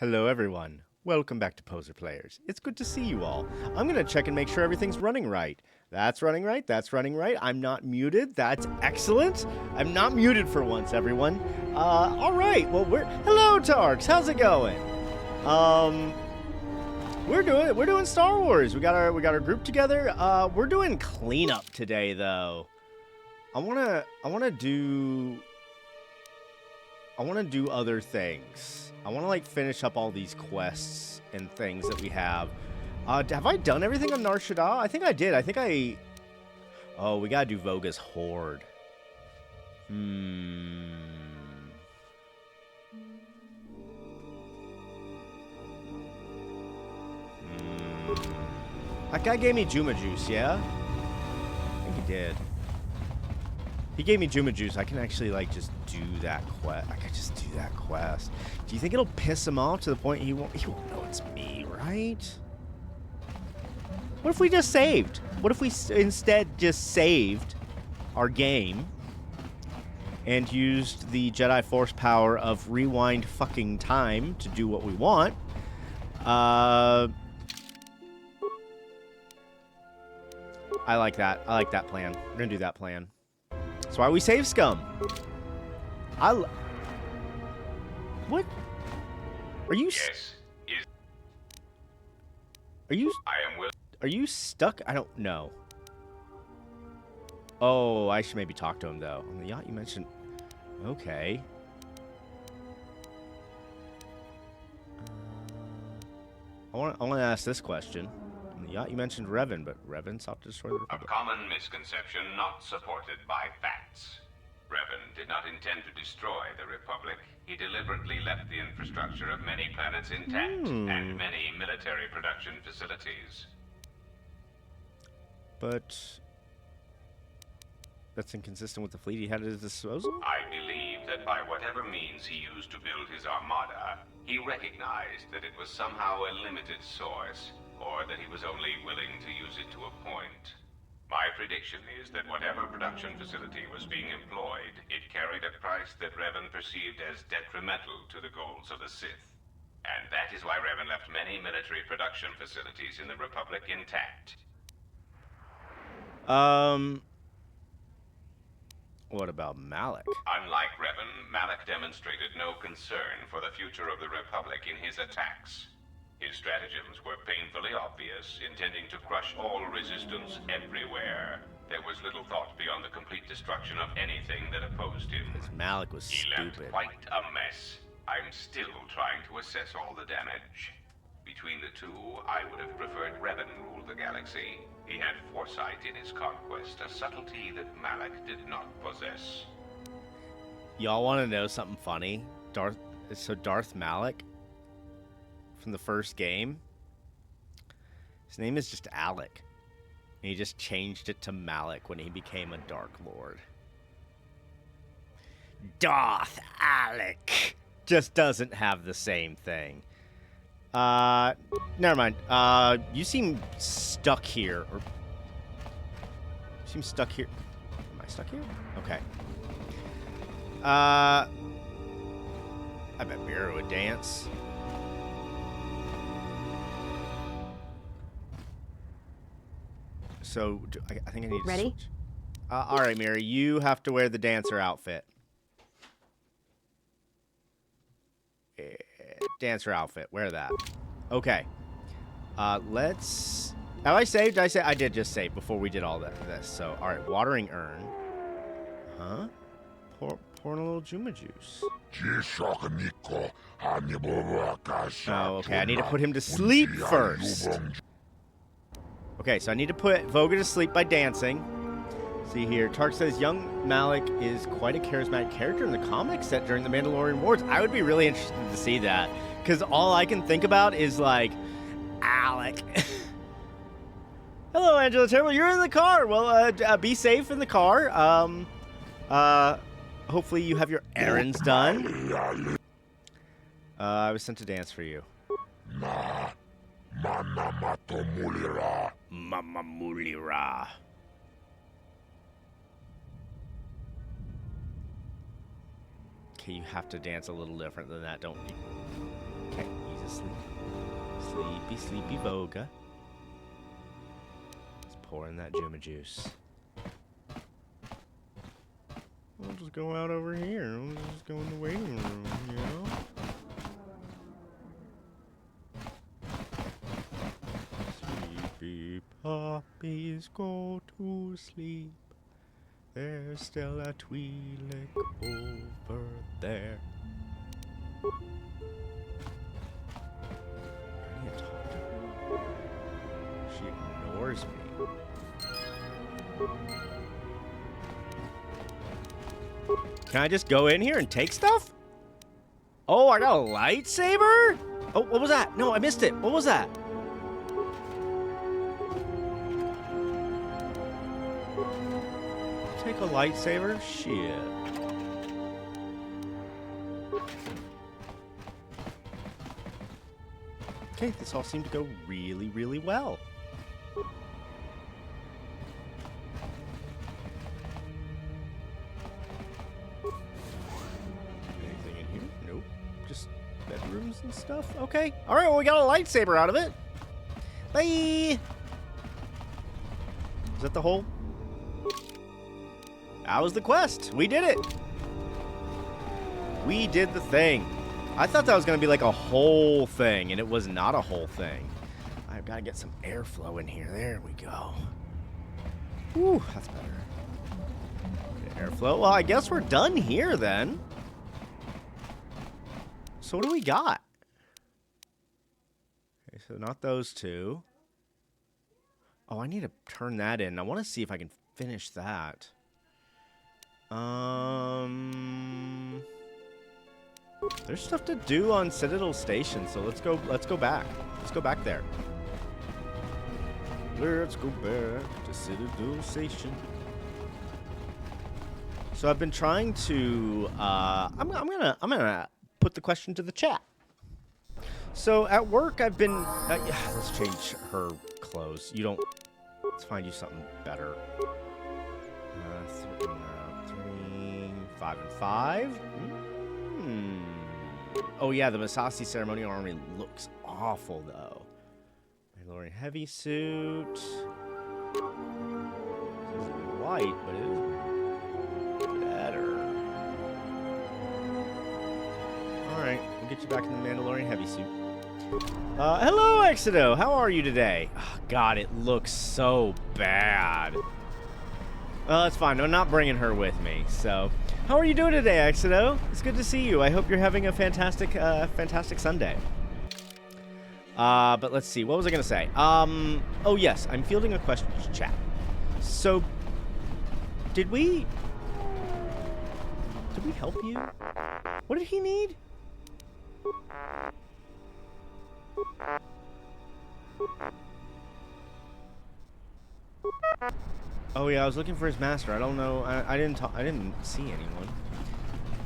Hello everyone, welcome back to Poser Players. It's good to see you all. I'm gonna check and make sure everything's running right. That's running right, that's running right. I'm not muted, that's excellent. I'm not muted for once, everyone. Alright, well hello Tarks, how's it going? We're doing Star Wars. We got our group together. We're doing cleanup today though. I wanna do other things. I want to like finish up all these quests and things that we have. Have I done everything on Nar Shaddaa? I think I did. Oh, we gotta do Voga's Horde. That guy gave me Juma Juice, yeah? I think he did. He gave me Juma Juice. I can actually, like, just do that quest. I could just do that quest. Do you think it'll piss him off to the point he won't know it's me, right? What if we just saved? What if we instead just saved our game and used the Jedi Force power of rewind fucking time to do what we want? I like that. I like that plan. We're gonna do that plan. That's why we save scum. What? Are you? Yes. Are you? I am will. Are you stuck? I don't know. Oh, I should maybe talk to him though. On the yacht you mentioned. Okay. I want to ask this question. On the yacht you mentioned Revan, but Revan sought to destroy the A Republic. common misconception not supported by facts. Revan did not intend to destroy the Republic. He deliberately left the infrastructure of many planets intact and many military production facilities. But that's inconsistent with the fleet he had at his disposal? I believe that by whatever means he used to build his armada, he recognized that it was somehow a limited source, or that he was only willing to use it to a point. My prediction is that whatever production facility was being employed, it carried a price that Revan perceived as detrimental to the goals of the Sith. And that is why Revan left many military production facilities in the Republic intact. What about Malik? Unlike Revan, Malik demonstrated no concern for the future of the Republic in his attacks. His stratagems were painfully obvious, intending to crush all resistance everywhere. There was little thought beyond the complete destruction of anything that opposed him. Because Malik was He left stupid. quite a mess. I'm still trying to assess all the damage. Between the two, I would have preferred Revan rule the galaxy. He had foresight in his conquest, a subtlety that Malik did not possess. Y'all want to know something funny? Darth Malik from the first game, his name is just Alec. And he just changed it to Malik when he became a Dark Lord. Darth Alec just doesn't have the same thing. Never mind. You seem stuck here. Or you seem stuck here. Am I stuck here? Okay. I bet Mira would dance. So, I think I need to Ready? switch. All right, Mira, you have to wear the dancer outfit. Dancer outfit, wear that. Okay. Let's... Have I saved? Did I say? I did just save before we did all this. So, all right, watering urn. Huh? Pouring a little Juma Juice. Oh, okay, I need to put him to sleep first. Okay, so I need to put Voga to sleep by dancing. See here, Tark says young Malik is quite a charismatic character in the comics set during the Mandalorian Wars. I would be really interested to see that, because all I can think about is like, Alec. Hello, Angela Terrible. You're in the car. Well, be safe in the car. Hopefully you have your errands done. I was sent to dance for you. Mama Mulira. Okay, you have to dance a little different than that, don't you? Okay, to sleep. Sleepy, sleepy Voga. Let's pour in that Juma juice. We'll just go out over here. We'll just go in the waiting room, you know? Sleepy puppies go to sleep. There's still a Twi'lek over there. I need to talk to her. She ignores me. Can I just go in here and take stuff? Oh, I got a lightsaber? Oh, what was that? No, I missed it. What was that? Take a lightsaber? Shit. Okay, this all seemed to go really, really well. Anything in here? Nope. Just bedrooms and stuff? Okay. Alright, well, we got a lightsaber out of it. Bye! Is that the whole? That was the quest. We did it. We did the thing. I thought that was going to be like a whole thing, and it was not a whole thing. I've got to get some airflow in here. There we go. Whew, that's better. Airflow. Well, I guess we're done here then. So what do we got? Okay, so not those two. Oh, I need to turn that in. I want to see if I can finish that. There's stuff to do on Citadel Station, so let's go back. Let's go back there. Let's go back to Citadel Station. So I've been trying to I'm gonna put the question to the chat. So at work I've been let's change her clothes. Let's find you something better. 3, 5 and 5. Oh yeah, the Masasi ceremonial army looks awful though. Mandalorian heavy suit. This is white, but it is better. Alright, we'll get you back in the Mandalorian heavy suit. Hello, Exodo! How are you today? Oh, God, it looks so bad. Well, that's fine. I'm not bringing her with me, so... How are you doing today, Exodo? It's good to see you. I hope you're having a fantastic, fantastic Sunday. But let's see. What was I going to say? Oh, yes. I'm fielding a question to chat. So, did we help you? What did he need? Oh yeah, I was looking for his master. I don't know. I didn't see anyone.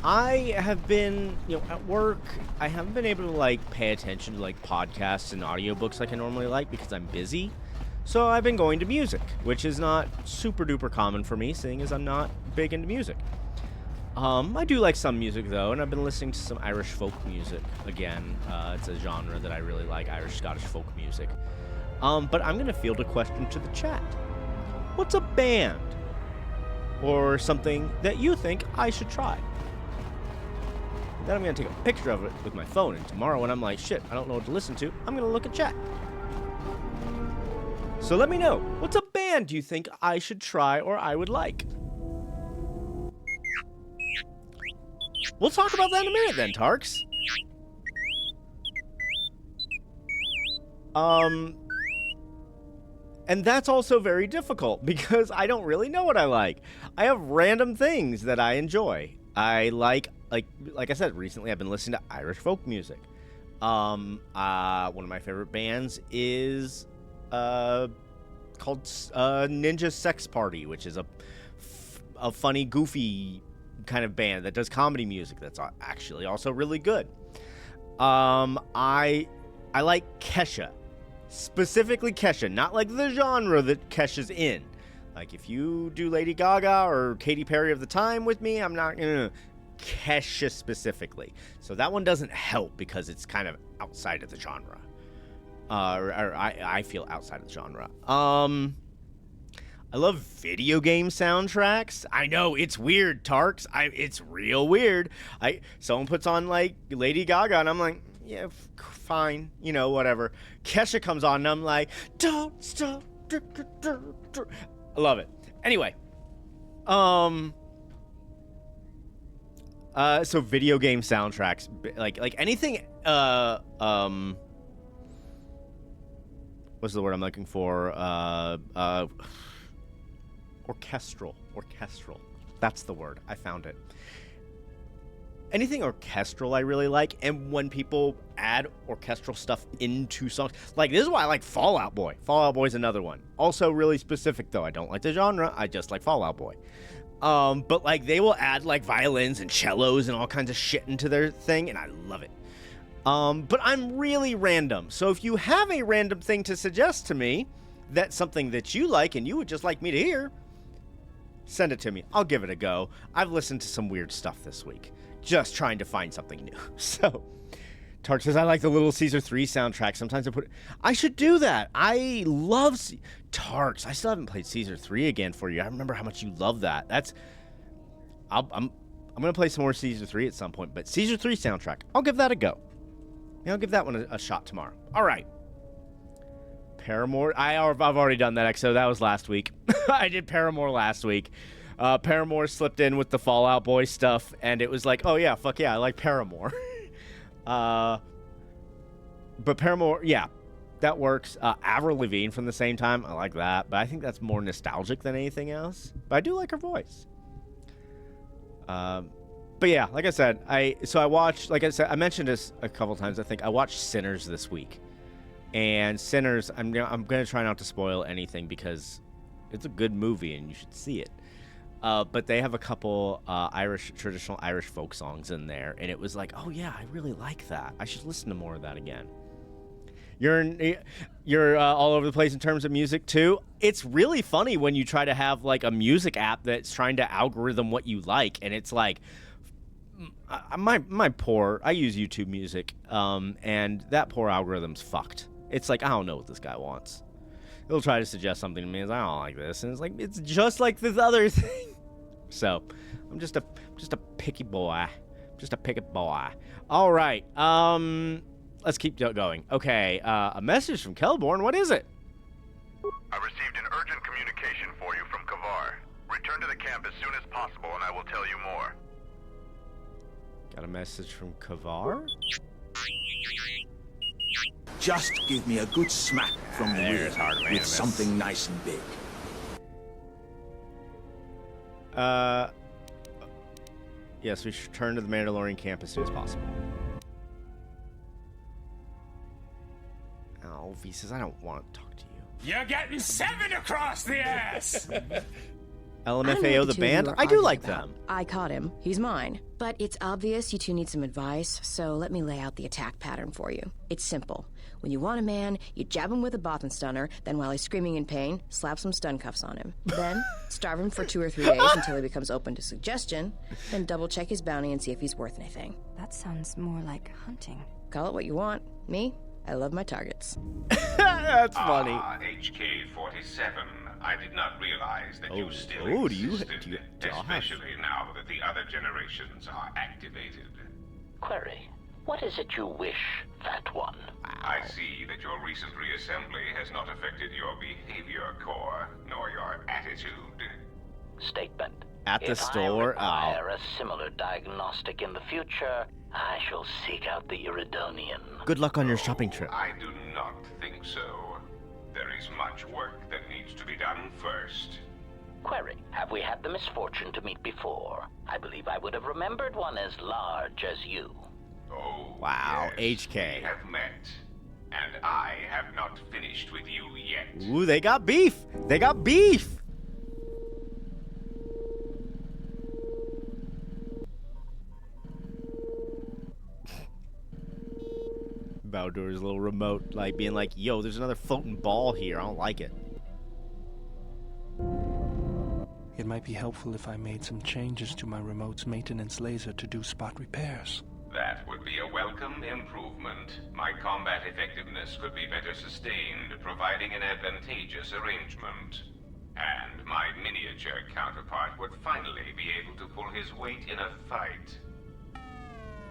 I have been, at work. I haven't been able to pay attention to podcasts and audiobooks like I normally like because I'm busy. So I've been going to music, which is not super duper common for me, seeing as I'm not big into music. I do like some music though, and I've been listening to some Irish folk music again. It's a genre that I really like, Irish Scottish folk music. But I'm gonna field a question to the chat. What's a band or something that you think I should try? Then I'm going to take a picture of it with my phone, and tomorrow when I'm like, shit, I don't know what to listen to, I'm going to look at chat. So let me know, what's a band you think I should try or I would like? We'll talk about that in a minute then, Tarks. And that's also very difficult because I don't really know what I like. I have random things that I enjoy. I like I said, recently I've been listening to Irish folk music. One of my favorite bands is called Ninja Sex Party, which is a funny, goofy kind of band that does comedy music that's actually also really good. I like Kesha. Specifically Kesha, not like the genre that Kesha's in. Like if you do Lady Gaga or Katy Perry of the time with me, I'm not gonna. Kesha specifically. So that one doesn't help because it's kind of outside of the genre. Or I feel outside of the genre. I love video game soundtracks. I know it's weird, Tarks. It's real weird. Someone puts on like Lady Gaga, and I'm like, yeah, fine, you know, whatever. Kesha comes on, and I'm like, don't stop. I love it. Anyway, so video game soundtracks, like anything, what's the word I'm looking for? Orchestral. That's the word. I found it. Anything orchestral I really like, and when people add orchestral stuff into songs, like this is why I like Fall Out Boy. Fall Out Boy's another one. Also really specific though. I don't like the genre. I just like Fall Out Boy. But like they will add like violins and cellos and all kinds of shit into their thing, and I love it. But I'm really random. So if you have a random thing to suggest to me, that's something that you like and you would just like me to hear, send it to me. I'll give it a go. I've listened to some weird stuff this week, just trying to find something new. So, Tark says, I like the Little Caesar 3 soundtrack. Sometimes I should do that. I love Tarks. I still haven't played Caesar 3 again for you. I remember how much you love that. I'm going to play some more Caesar 3 at some point, but Caesar 3 soundtrack, I'll give that a go. Yeah, I'll give that one a shot tomorrow. All right. Paramore. I've already done that, XO. That was last week. I did Paramore last week. Paramore slipped in with the Fall Out Boy stuff, and it was like, oh yeah, fuck yeah, I like Paramore. But Paramore, yeah, that works. Avril Lavigne from the same time, I like that, but I think that's more nostalgic than anything else. But I do like her voice. But yeah, like I said, I watched, like I said, I mentioned this a couple times. I think I watched Sinners this week, and Sinners, I'm gonna try not to spoil anything because it's a good movie and you should see it. But they have a couple traditional Irish folk songs in there, and it was like, oh yeah, I really like that. I should listen to more of that again. You're all over the place in terms of music too. It's really funny when you try to have like a music app that's trying to algorithm what you like, and it's like, I use YouTube Music, and that poor algorithm's fucked. It's like, I don't know what this guy wants. He'll try to suggest something to me, and I don't like this, and it's like, it's just like this other thing. So, I'm just a picky boy. Just a picky boy. All right. Let's keep going. Okay. A message from Kelborn. What is it? I received an urgent communication for you from Kotor. Return to the camp as soon as possible, and I will tell you more. Got a message from Kotor? Just give me a good smack from the rear with with something nice and big. Yes, we should return to the Mandalorian camp as soon as possible. Oh, V says, I don't want to talk to you. You're getting 7 across the ass! LMFAO, the band? I do like them. I caught him. He's mine. But it's obvious you two need some advice, so let me lay out the attack pattern for you. It's simple. When you want a man, you jab him with a Bothan stunner, then while he's screaming in pain, slap some stun cuffs on him. Then, starve him for 2 or 3 days until he becomes open to suggestion, then double-check his bounty and see if he's worth anything. That sounds more like hunting. Call it what you want. Me, I love my targets. That's funny. HK-47. I did not realize that you still do you existed, especially now that the other generations are activated. Query, what is it you wish, Fat One? I see that your recent reassembly has not affected your behavior core, nor your attitude. Statement. At the store? If I require a similar diagnostic in the future, I shall seek out the Iridonian. Good luck on your shopping trip. I do not think so. There is much work that needs to be done first. Query, have we had the misfortune to meet before? I believe I would have remembered one as large as you. Oh, wow, yes, HK. We have met, and I have not finished with you yet. Ooh, they got beef. They got beef. Baldur's little remote, like being like, yo, there's another floating ball here. I don't like it. In might be helpful if I made some changes to my remote's maintenance laser to do spot repairs. That would be a welcome improvement. My combat effectiveness could be better sustained, providing an advantageous arrangement. And my miniature counterpart would finally be able to pull his weight in a fight.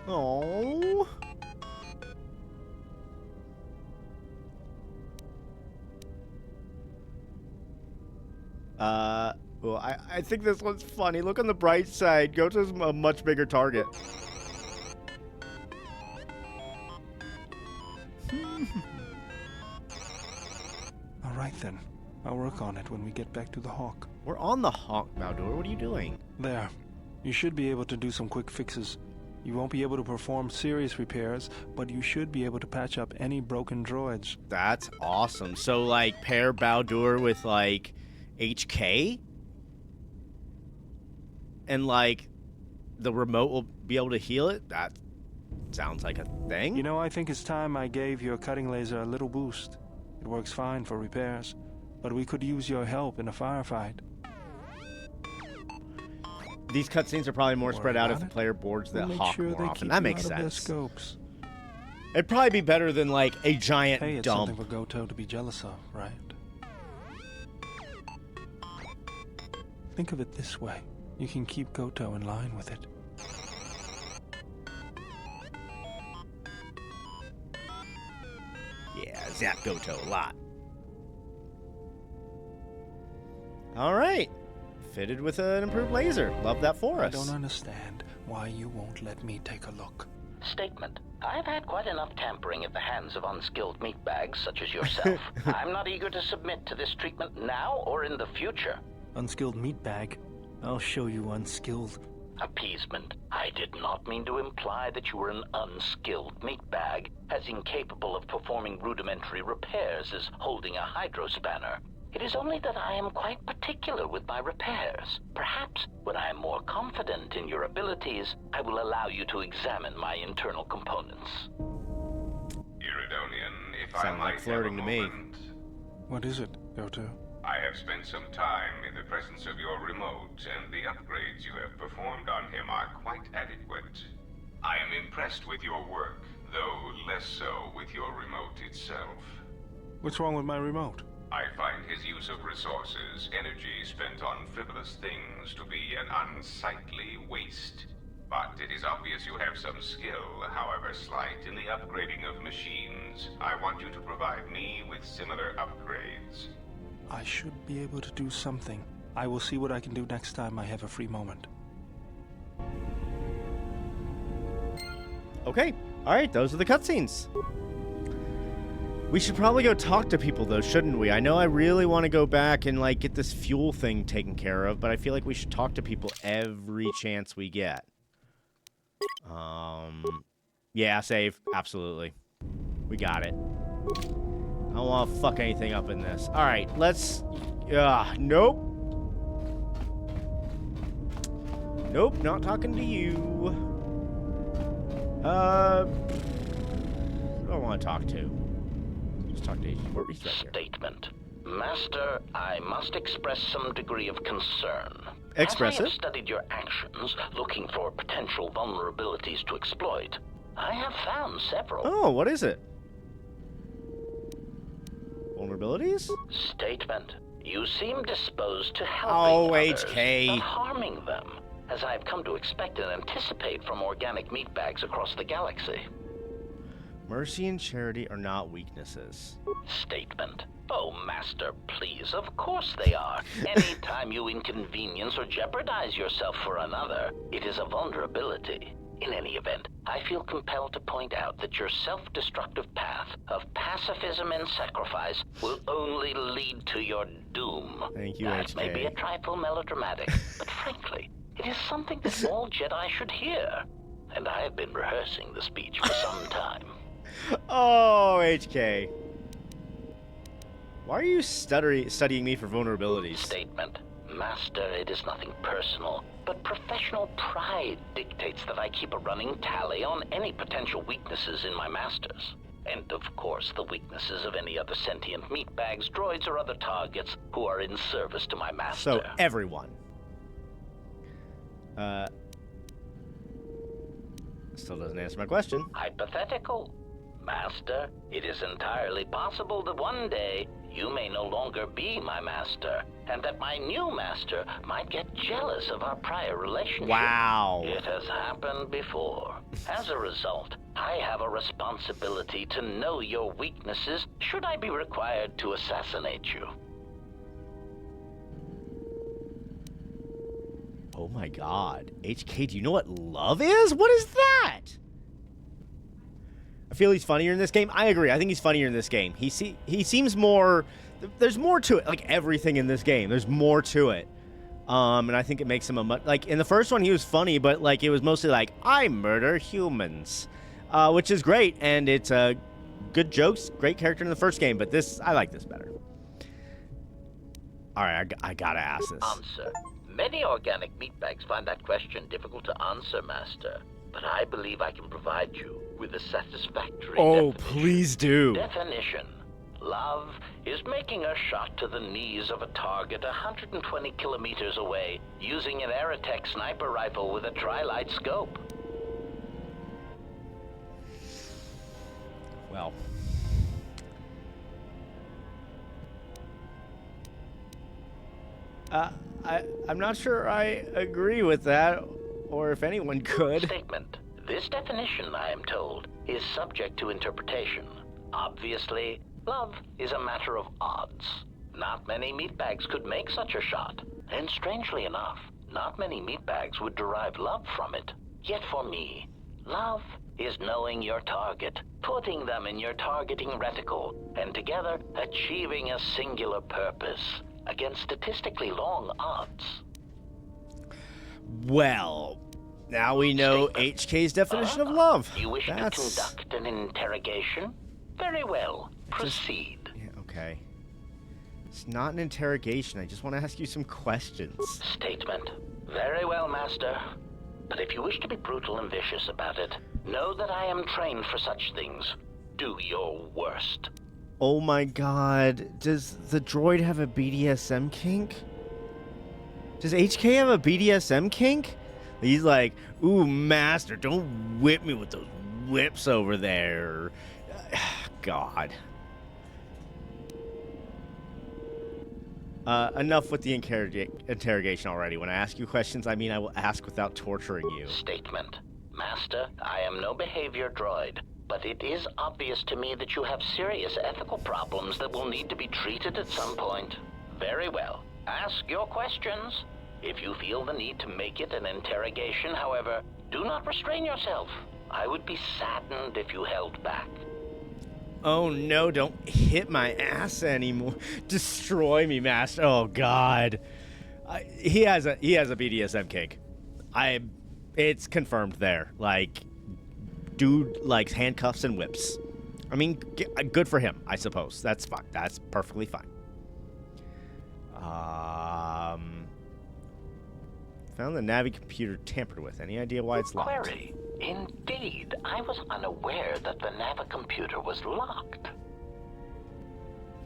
Oh. Well, I think this one's funny. Look on the bright side. Goto's a much bigger target. All right then. I'll work on it when we get back to the Hawk. We're on the Hawk, Baldur. What are you doing? There. You should be able to do some quick fixes. You won't be able to perform serious repairs, but you should be able to patch up any broken droids. That's awesome. So, like, pair Baldur with, like, HK? And, like, the remote will be able to heal it? That sounds like a thing. You know, I think it's time I gave your cutting laser a little boost. It works fine for repairs, but we could use your help in a firefight. These cutscenes are probably more spread out if the player boards the Hawk more often. That makes sense. Scopes. It'd probably be better than, like, a giant Hey, it's dump. something for Goto to be jealous of, right? Think of it this way. You can keep Goto in line with it. Yeah, zap Goto a lot. Alright. Fitted with an improved laser. Love that for us. I don't understand why you won't let me take a look. Statement. I've had quite enough tampering at the hands of unskilled meatbags such as yourself. I'm not eager to submit to this treatment now or in the future. Unskilled meatbag? I'll show you unskilled. Appeasement. I did not mean to imply that you were an unskilled meatbag, as incapable of performing rudimentary repairs as holding a hydrospanner. It is only that I am quite particular with my repairs. Perhaps when I am more confident in your abilities, I will allow you to examine my internal components. Iridonian, if Sounds I might like flirting have to a me. moment. What is it, Goto? I have spent some time in the presence of your remote, and the upgrades you have performed on him are quite adequate. I am impressed with your work, though less so with your remote itself. What's wrong with my remote? I find his use of resources, energy spent on frivolous things, to be an unsightly waste. But it is obvious you have some skill, however slight, in the upgrading of machines. I want you to provide me with similar upgrades. I should be able to do something. I will see what I can do next time I have a free moment. Okay. Alright, those are the cutscenes. We should probably go talk to people, though, shouldn't we? I know I really want to go back and, like, get this fuel thing taken care of, but I feel like we should talk to people every chance we get. Yeah, save. Absolutely. We got it. I don't want to fuck anything up in this. Alright, let's... nope. Nope, not talking to you. Who do I want to talk to? Just talk to you. He's right here. Statement. Master, I must express some degree of concern. Express As I have it. studied your actions, looking for potential vulnerabilities to exploit, I have found several. Oh, what is it? Vulnerabilities? Statement. You seem disposed to helping Oh, others, HK. not harming them, as I've come to expect and anticipate from organic meatbags across the galaxy. Mercy and charity are not weaknesses. Statement. Oh, Master, please, of course they are. Anytime you inconvenience or jeopardize yourself for another, it is a vulnerability. In any event, I feel compelled to point out that your self-destructive path of pacifism and sacrifice will only lead to your doom. Thank you, That HK. may be a trifle melodramatic, but frankly, it is something that all Jedi should hear. And I have been rehearsing the speech for some time. Oh, HK. Why are you studying me for vulnerabilities? Statement. Master, it is nothing personal, but professional pride dictates that I keep a running tally on any potential weaknesses in my masters. And of course, the weaknesses of any other sentient meatbags, droids, or other targets who are in service to my master. So, everyone. Still doesn't answer my question. Hypothetical. Master, it is entirely possible that one day you may no longer be my master, and that my new master might get jealous of our prior relationship. Wow. It has happened before. As a result, I have a responsibility to know your weaknesses should I be required to assassinate you. Oh my god. HK, do you know what love is? What is that? I feel he's funnier in this game. I agree. I think he's funnier in this game. He seems more... There's more to it. Like, everything in this game. There's more to it. And I think it makes him a much... Like, in the first one, he was funny, but, like, it was mostly like, I murder humans. Which is great, and it's good jokes, great character in the first game, but this... I like this better. Alright, I gotta ask this. Answer. Many organic meatbags find that question difficult to answer, Master. But I believe I can provide you with a satisfactory Oh, definition. please do. Definition. Love is making a shot to the knees of a target 120 kilometers away using an Aerotech sniper rifle with a tri-light scope. Well. I'm not sure I agree with that, or if anyone could. Statement. This definition, I am told, is subject to interpretation. Obviously, love is a matter of odds. Not many meatbags could make such a shot. And strangely enough, not many meatbags would derive love from it. Yet for me, love is knowing your target, putting them in your targeting reticle, and together achieving a singular purpose against statistically long odds. Well, now we know Statement. HK's definition of love. You wish to conduct an interrogation? Very well. Proceed. Yeah, okay. It's not an interrogation. I just want to ask you some questions. Statement. Very well, Master. But if you wish to be brutal and vicious about it, know that I am trained for such things. Do your worst. Oh my god. Does the droid have a BDSM kink? Does HK have a BDSM kink? He's like, ooh, Master, don't whip me with those whips over there. God. Enough with the interrogation already. When I ask you questions, I mean I will ask without torturing you. Statement. Master, I am no behavior droid, but it is obvious to me that you have serious ethical problems that will need to be treated at some point. Very well. Ask your questions. If you feel the need to make it an interrogation, however, do not restrain yourself. I would be saddened if you held back. Oh no, don't hit my ass anymore. Destroy me, Master. Oh god. He has a BDSM kink. It's confirmed there. Like, dude likes handcuffs and whips. I mean, good for him, I suppose. That's fine. That's perfectly fine. Found the Navi computer tampered with. Any idea why it's locked? Query. Indeed, I was unaware that the Navicomputer was locked.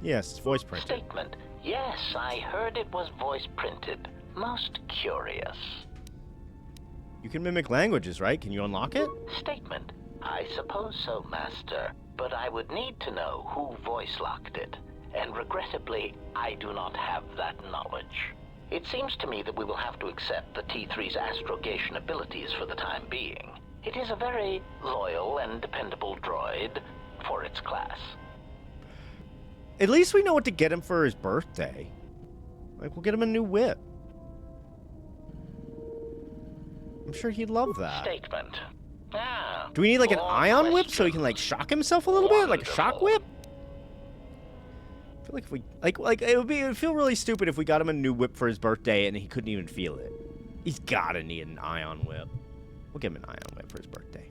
Yes, it's voice printed. Statement. Yes, I heard it was voice printed. Most curious. You can mimic languages, right? Can you unlock it? Statement. I suppose so, Master. But I would need to know who voice locked it. And regrettably, I do not have that knowledge. It seems to me that we will have to accept the T3's astrogation abilities for the time being. It is a very loyal and dependable droid for its class. At least we know what to get him for his birthday. Like, we'll get him a new whip. I'm sure he'd love that. Statement. Do we need, like, an more ion whip so he questions. can, like, shock himself a little bit? Like a shock whip? I feel like if we... Like it would feel really stupid if we got him a new whip for his birthday and he couldn't even feel it. He's gotta need an ion whip. We'll give him an ion whip for his birthday.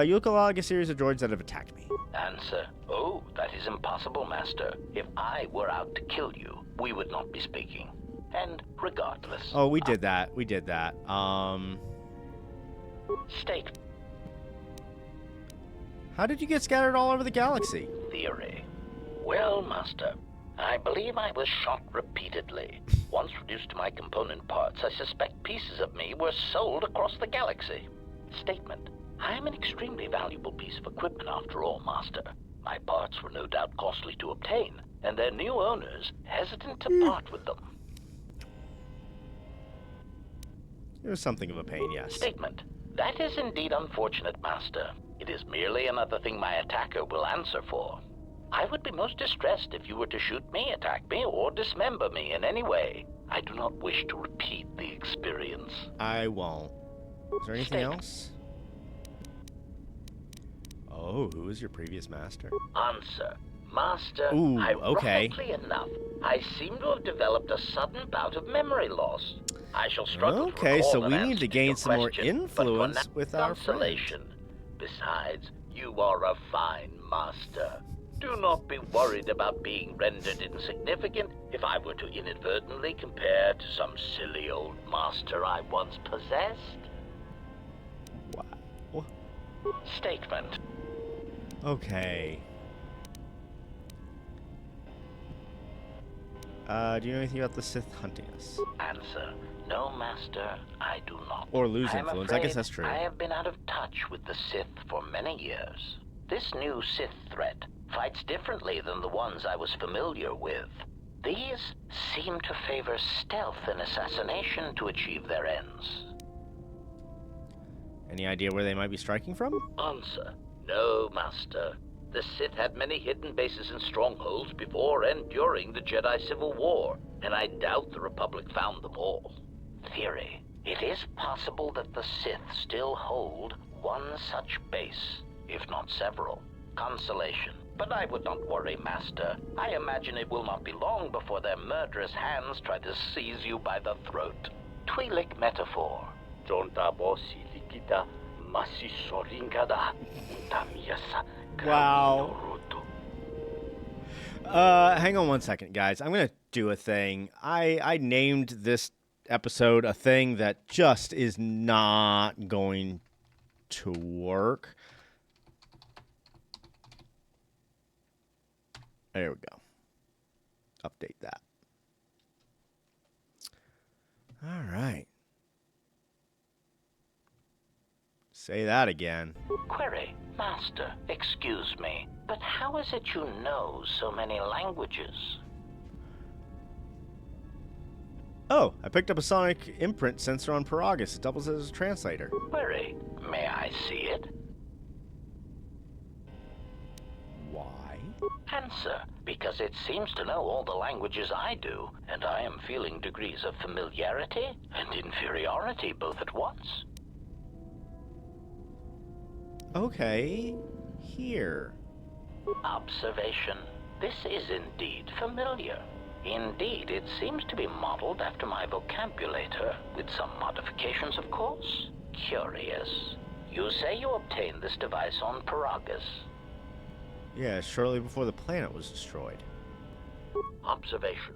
You look a lot like a series of droids that have attacked me. Answer. Oh, that is impossible, Master. If I were out to kill you, we would not be speaking. And regardless... Oh, we did that. We did that. State. How did you get scattered all over the galaxy? Theory. Well, Master, I believe I was shot repeatedly. Once reduced to my component parts, I suspect pieces of me were sold across the galaxy. Statement. I am an extremely valuable piece of equipment after all, Master. My parts were no doubt costly to obtain, and their new owners hesitant to part with them. It was something of a pain, yes. Statement. That is indeed unfortunate, Master. It is merely another thing my attacker will answer for. I would be most distressed if you were to shoot me, attack me, or dismember me in any way. I do not wish to repeat the experience. I won't. Is there anything else? Oh, who was your previous master? Answer. Master, Ooh, okay. ironically enough, I seem to have developed a sudden bout of memory loss. I shall struggle to Okay, recall so an we answer need to to gain your some more question, but for influence now, with our consolation. Besides, you are a fine master. Do not be worried about being rendered insignificant if I were to inadvertently compare to some silly old master I once possessed. Wow. Statement. Okay. Do you know anything about the Sith hunting us? Answer. No, Master, I do not. Or lose I am influence, I guess afraid that's true. I have been out of touch with the Sith for many years. This new Sith threat fights differently than the ones I was familiar with. These seem to favor stealth and assassination to achieve their ends. Any idea where they might be striking from? Answer. No, Master. The Sith had many hidden bases and strongholds before and during the Jedi Civil War, and I doubt the Republic found them all. Theory. It is possible that the Sith still hold one such base, if not several. Consolation. But I would not worry, Master. I imagine it will not be long before their murderous hands try to seize you by the throat. Twi'lek metaphor. Wow. Hang on one second, guys. I'm going to do a thing. I named this episode a thing that just is not going to work. There we go. Update that. All right. Say that again. Query. Master, excuse me, but how is it you know so many languages? Oh, I picked up a sonic imprint sensor on Paragus. It doubles as a translator. Query. May I see it? Why? Answer. Because it seems to know all the languages I do, and I am feeling degrees of familiarity and inferiority both at once. Okay, here. Observation. This is indeed familiar. Indeed, it seems to be modeled after my vocabulator, with some modifications, of course. Curious. You say you obtained this device on Paragus. Yeah, shortly before the planet was destroyed. Observation.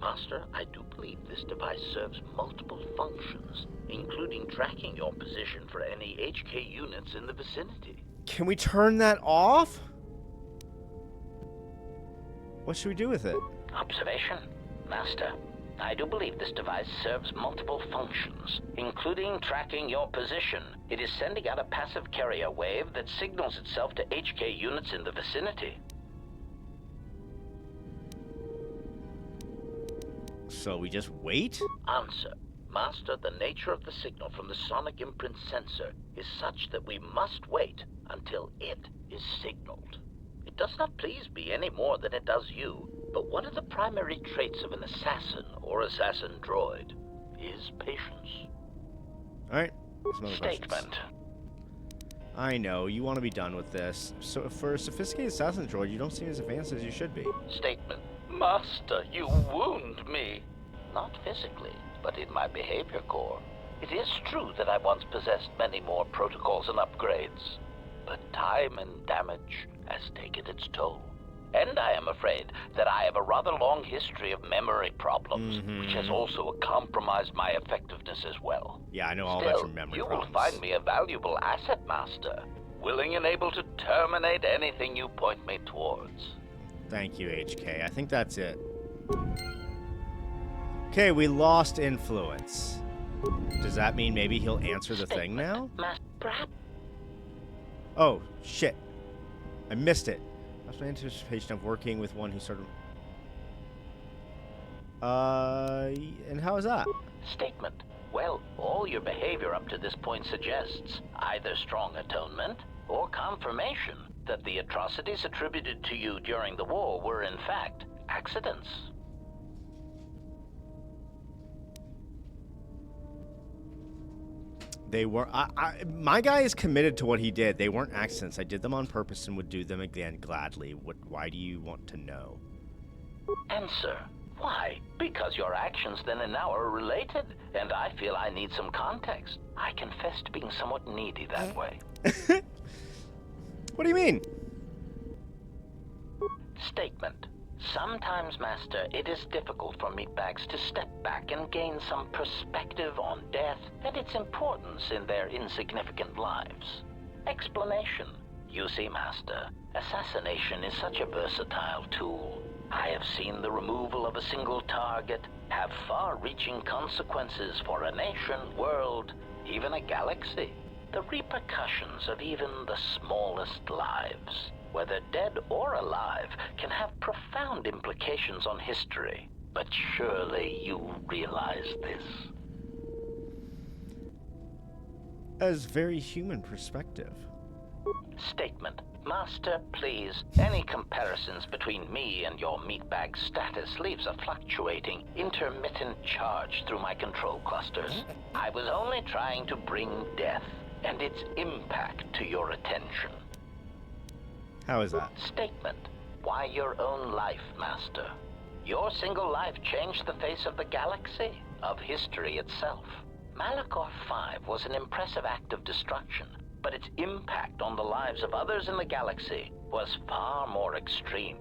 Master, I do believe this device serves multiple functions, including tracking your position for any HK units in the vicinity. Can we turn that off? What should we do with it? Observation. Master, I do believe this device serves multiple functions, including tracking your position. It is sending out a passive carrier wave that signals itself to HK units in the vicinity. So we just wait? Answer. Master, the nature of the signal from the sonic imprint sensor is such that we must wait until it is signaled. It does not please me any more than it does you, but one of the primary traits of an assassin or assassin droid is patience. Alright. Statement. I know, you want to be done with this. So for a sophisticated assassin droid, you don't seem as advanced as you should be. Statement. Master, you wound me. Not physically, but in my behavior core. It is true that I once possessed many more protocols and upgrades, but time and damage has taken its toll. And I am afraid that I have a rather long history of memory problems, which has also compromised my effectiveness as well. Yeah, I know all Still, about your memory problems. You will find me a valuable asset, Master, willing and able to terminate anything you point me towards. Thank you, HK. I think that's it. Okay, we lost influence. Does that mean maybe he'll answer the thing now? Oh, shit. I missed it. That's my anticipation of working with one who sort of... and how is that? Statement. Well, all your behavior up to this point suggests either strong atonement or confirmation that the atrocities attributed to you during the war were in fact accidents. They were... my guy is committed to what he did. They weren't accidents. I did them on purpose and would do them again gladly. Why do you want to know? Answer. Why? Because your actions then and now are related, and I feel I need some context. I confess to being somewhat needy that way. What do you mean? Statement. Sometimes, Master, it is difficult for meatbags to step back and gain some perspective on death and its importance in their insignificant lives. Explanation. You see, Master, assassination is such a versatile tool. I have seen the removal of a single target have far-reaching consequences for a nation, world, even a galaxy. The repercussions of even the smallest lives, whether dead or alive, can have profound implications on history. But surely you realize this. As very human perspective. Statement. Master, please, any comparisons between me and your meatbag status leaves a fluctuating, intermittent charge through my control clusters. I was only trying to bring death and its impact to your attention. How is that? Statement. Why your own life, Master? Your single life changed the face of the galaxy, of history itself. Malachor 5 was an impressive act of destruction, but its impact on the lives of others in the galaxy was far more extreme.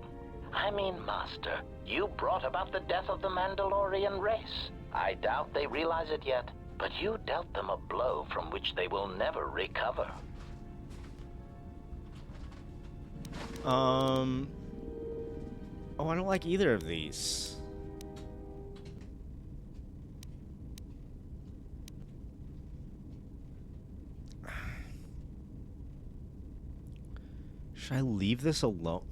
I mean, Master, you brought about the death of the Mandalorian race. I doubt they realize it yet, but you dealt them a blow from which they will never recover. Oh, I don't like either of these. Should I leave this alone?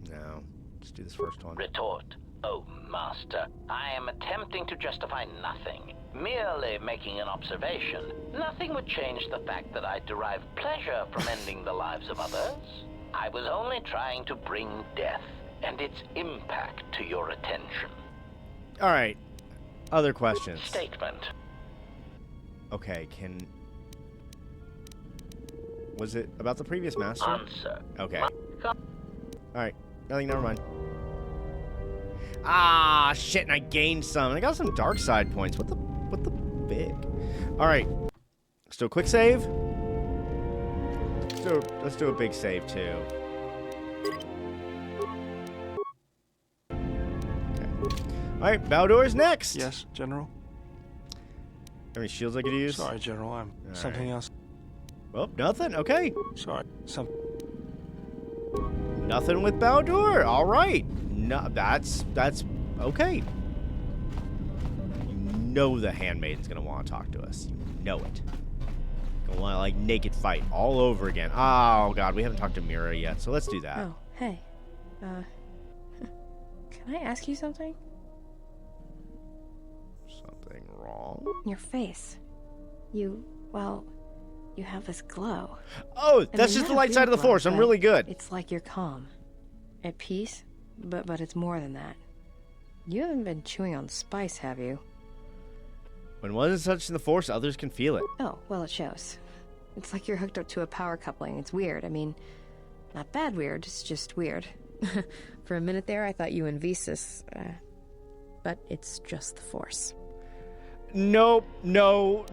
No. Let's do this first one. Retort. Oh, Master, I am attempting to justify nothing. Merely making an observation. Nothing would change the fact that I derive pleasure from ending the lives of others. I was only trying to bring death and its impact to your attention. All right. Other questions. Statement. Okay, was it about the previous master? Answer. Okay. Alright. Nothing, never mind. Ah, shit, and I gained some. I got some dark side points. What the big? Alright. Let's do a quick save. Let's do a big save, too. Okay. Alright, Baldur's next! Yes, General? How many shields I could use? Sorry, General, I'm something else. Oh, nothing? Okay. Sorry, Nothing with Baldur. All right. No, that's okay. You know the handmaiden's gonna want to talk to us. You know it. Gonna want to like naked fight all over again. Oh God, we haven't talked to Mira yet, so let's do that. Oh, hey. Can I ask you something? Something wrong? Your face. You have this glow. Oh, that's just the light side of the Force. I'm really good. It's like you're calm. At peace, but it's more than that. You haven't been chewing on spice, have you? When one is touching the Force, others can feel it. Oh, well, it shows. It's like you're hooked up to a power coupling. It's weird. I mean, not bad weird, it's just weird. For a minute there, I thought you and Visas, but it's just the Force. Nope, no.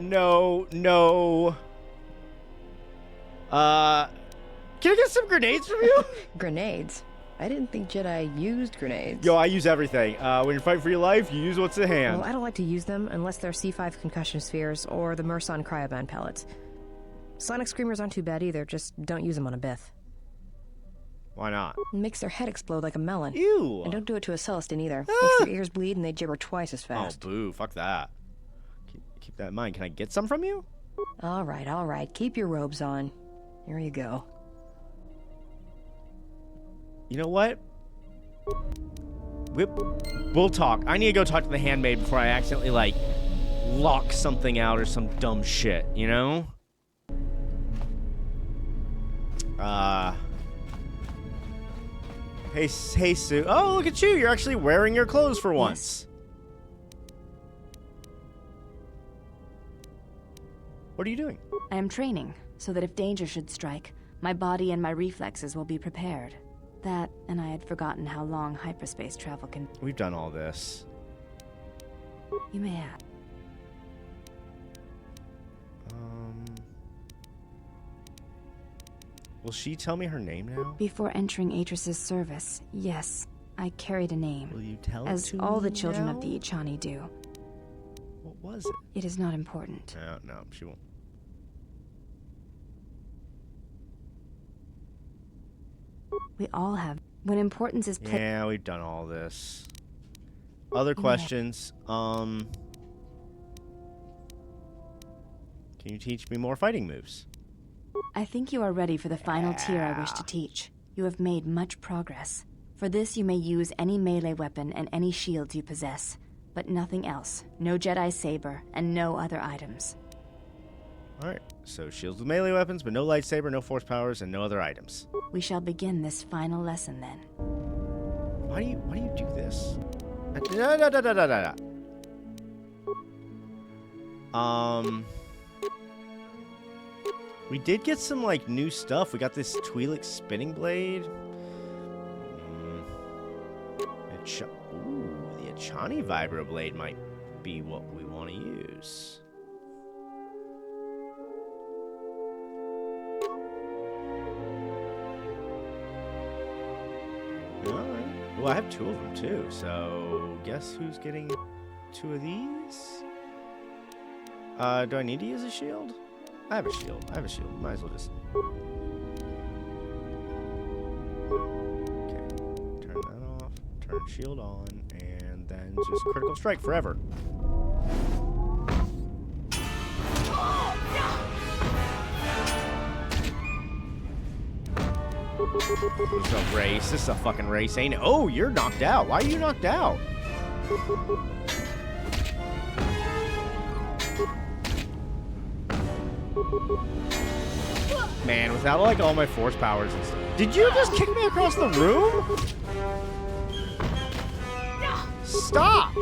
Can I get some grenades from you? Grenades? I didn't think Jedi used grenades. Yo, I use everything. When you're fighting for your life, you use what's at hand. Well, I don't like to use them unless they're C5 concussion spheres or the Merson cryoband pellets. Sonic screamers aren't too bad either, just don't use them on a Bith. Why not? It makes their head explode like a melon. Ew. And don't do it to a Celestin either. Makes their ears bleed and they gibber twice as Oh, fast. boo. Fuck that. Keep that in mind. Can I get some from you? All right. Keep your robes on. Here you go. You know what? We'll talk. I need to go talk to the handmaid before I accidentally, like, lock something out or some dumb shit, you know? Hey, Sue. Oh, look at you. You're actually wearing your clothes for once. What are you doing? I am training, so that if danger should strike, my body and my reflexes will be prepared. That, and I had forgotten how long hyperspace travel can... We've done all this. You may have. Will she tell me her name now? Before entering Atris's service, yes, I carried a name. Will you tell as it to all me the children now? of the Ichani do. What was it? It is not important. No, she won't. We all have. When importance is Yeah, we've done all this. Other questions. Can you teach me more fighting moves? I think you are ready for the final tier I wish to teach. You have made much progress. For this you may use any melee weapon and any shields you possess, but nothing else. No Jedi saber, and no other items. Alright, so shields with melee weapons, but no lightsaber, no force powers, and no other items. We shall begin this final lesson then. Why do you do this? We did get some, like, new stuff. We got this Twi'lek spinning blade. Ooh, the Ichani vibroblade might be what we want to use. Alright. Well, I have 2 of them, too. So, guess who's getting 2 of these? Do I need to use a shield? I have a shield. Might as well just... Okay. Turn that off. Turn shield on. And then just critical strike forever. This is a race. This is a fucking race, ain't it? Oh, you're knocked out. Why are you knocked out? Man, without like all my force powers and stuff. Did you just kick me across the room? Stop!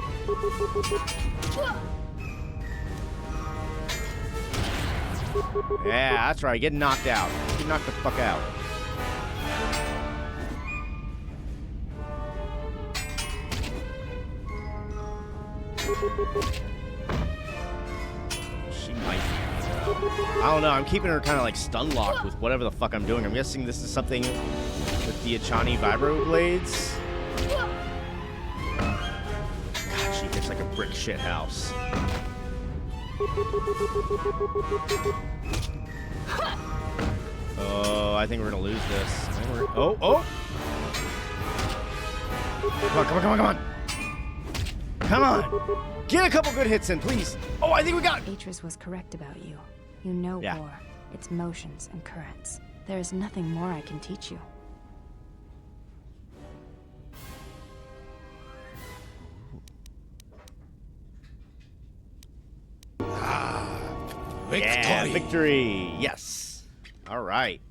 Yeah, that's right. Get knocked out. Get knocked the fuck out. She might be. I don't know. I'm keeping her kind of like stun locked with whatever the fuck I'm doing. I'm guessing this is something with the Ichani vibro blades. God, she hits like a brick shit house. Oh, I think we're gonna lose this. Oh! Come on! Come on! Get a couple good hits in, please. Oh, I think we got... Atris was correct about you. You know war, its motions and currents. There is nothing more I can teach you. Victory! Yeah, victory! Yes. All right.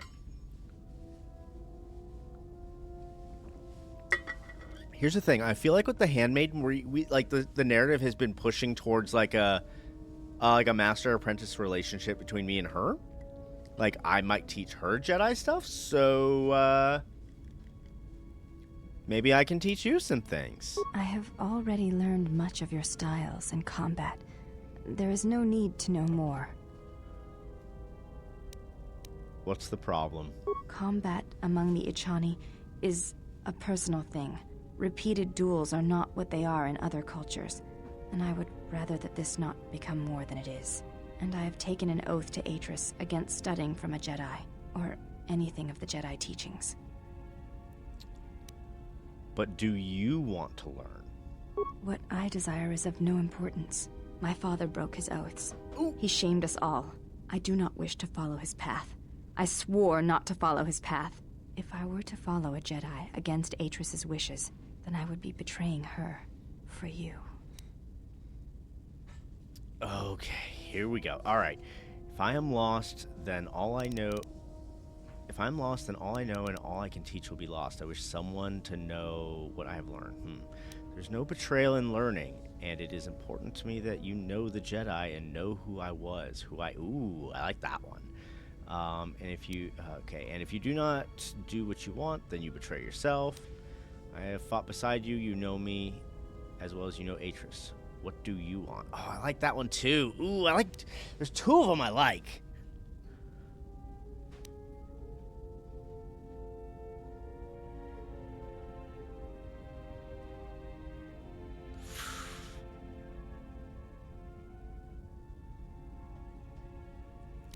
Here's the thing. I feel like with the Handmaiden, we like the narrative has been pushing towards like a master apprentice relationship between me and her. Like I might teach her Jedi stuff, so maybe I can teach you some things. I have already learned much of your styles and combat. There is no need to know more. What's the problem? Combat among the Ichani is a personal thing. Repeated duels are not what they are in other cultures, and I would rather that this not become more than it is. And I have taken an oath to Atris against studying from a Jedi, or anything of the Jedi teachings. but do you want to learn? What I desire is of no importance. My father broke his oaths. He shamed us all. I do not wish to follow his path. I swore not to follow his path. If I were to follow a Jedi against Atris's wishes, then I would be betraying her for you. Okay, here we go. All right. If I am lost, then all I know... If I'm lost, then all I know and all I can teach will be lost. I wish someone to know what I have learned. There's no betrayal in learning, and it is important to me that you know the Jedi and know who I was. Ooh, I like that one. And if you... Okay, and if you do not do what you want, then you betray yourself. I have fought beside you. You know me as well as you know Atris. What do you want? Oh, I like that one too. Ooh, there's two of them I like.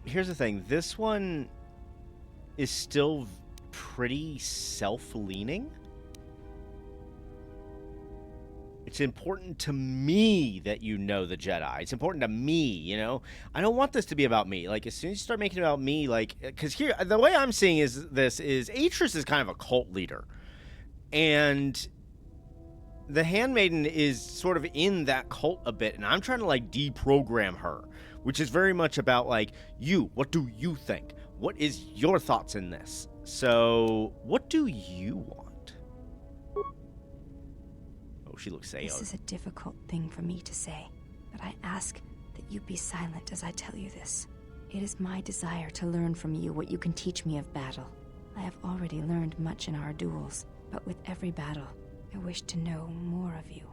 Here's the thing. This one is still pretty self-leaning. It's important to me that you know the Jedi. It's important to me, you know? I don't want this to be about me. Like, as soon as you start making it about me, like... Because here, the way I'm seeing this is Atris is kind of a cult leader. And the Handmaiden is sort of in that cult a bit. And I'm trying to, like, deprogram her. Which is very much about, like, you. What do you think? What is your thoughts in this? So, what do you want? She looks sad. This is a difficult thing for me to say, but I ask that you be silent as I tell you this. It is my desire to learn from you what you can teach me of battle. I have already learned much in our duels, but with every battle, I wish to know more of you.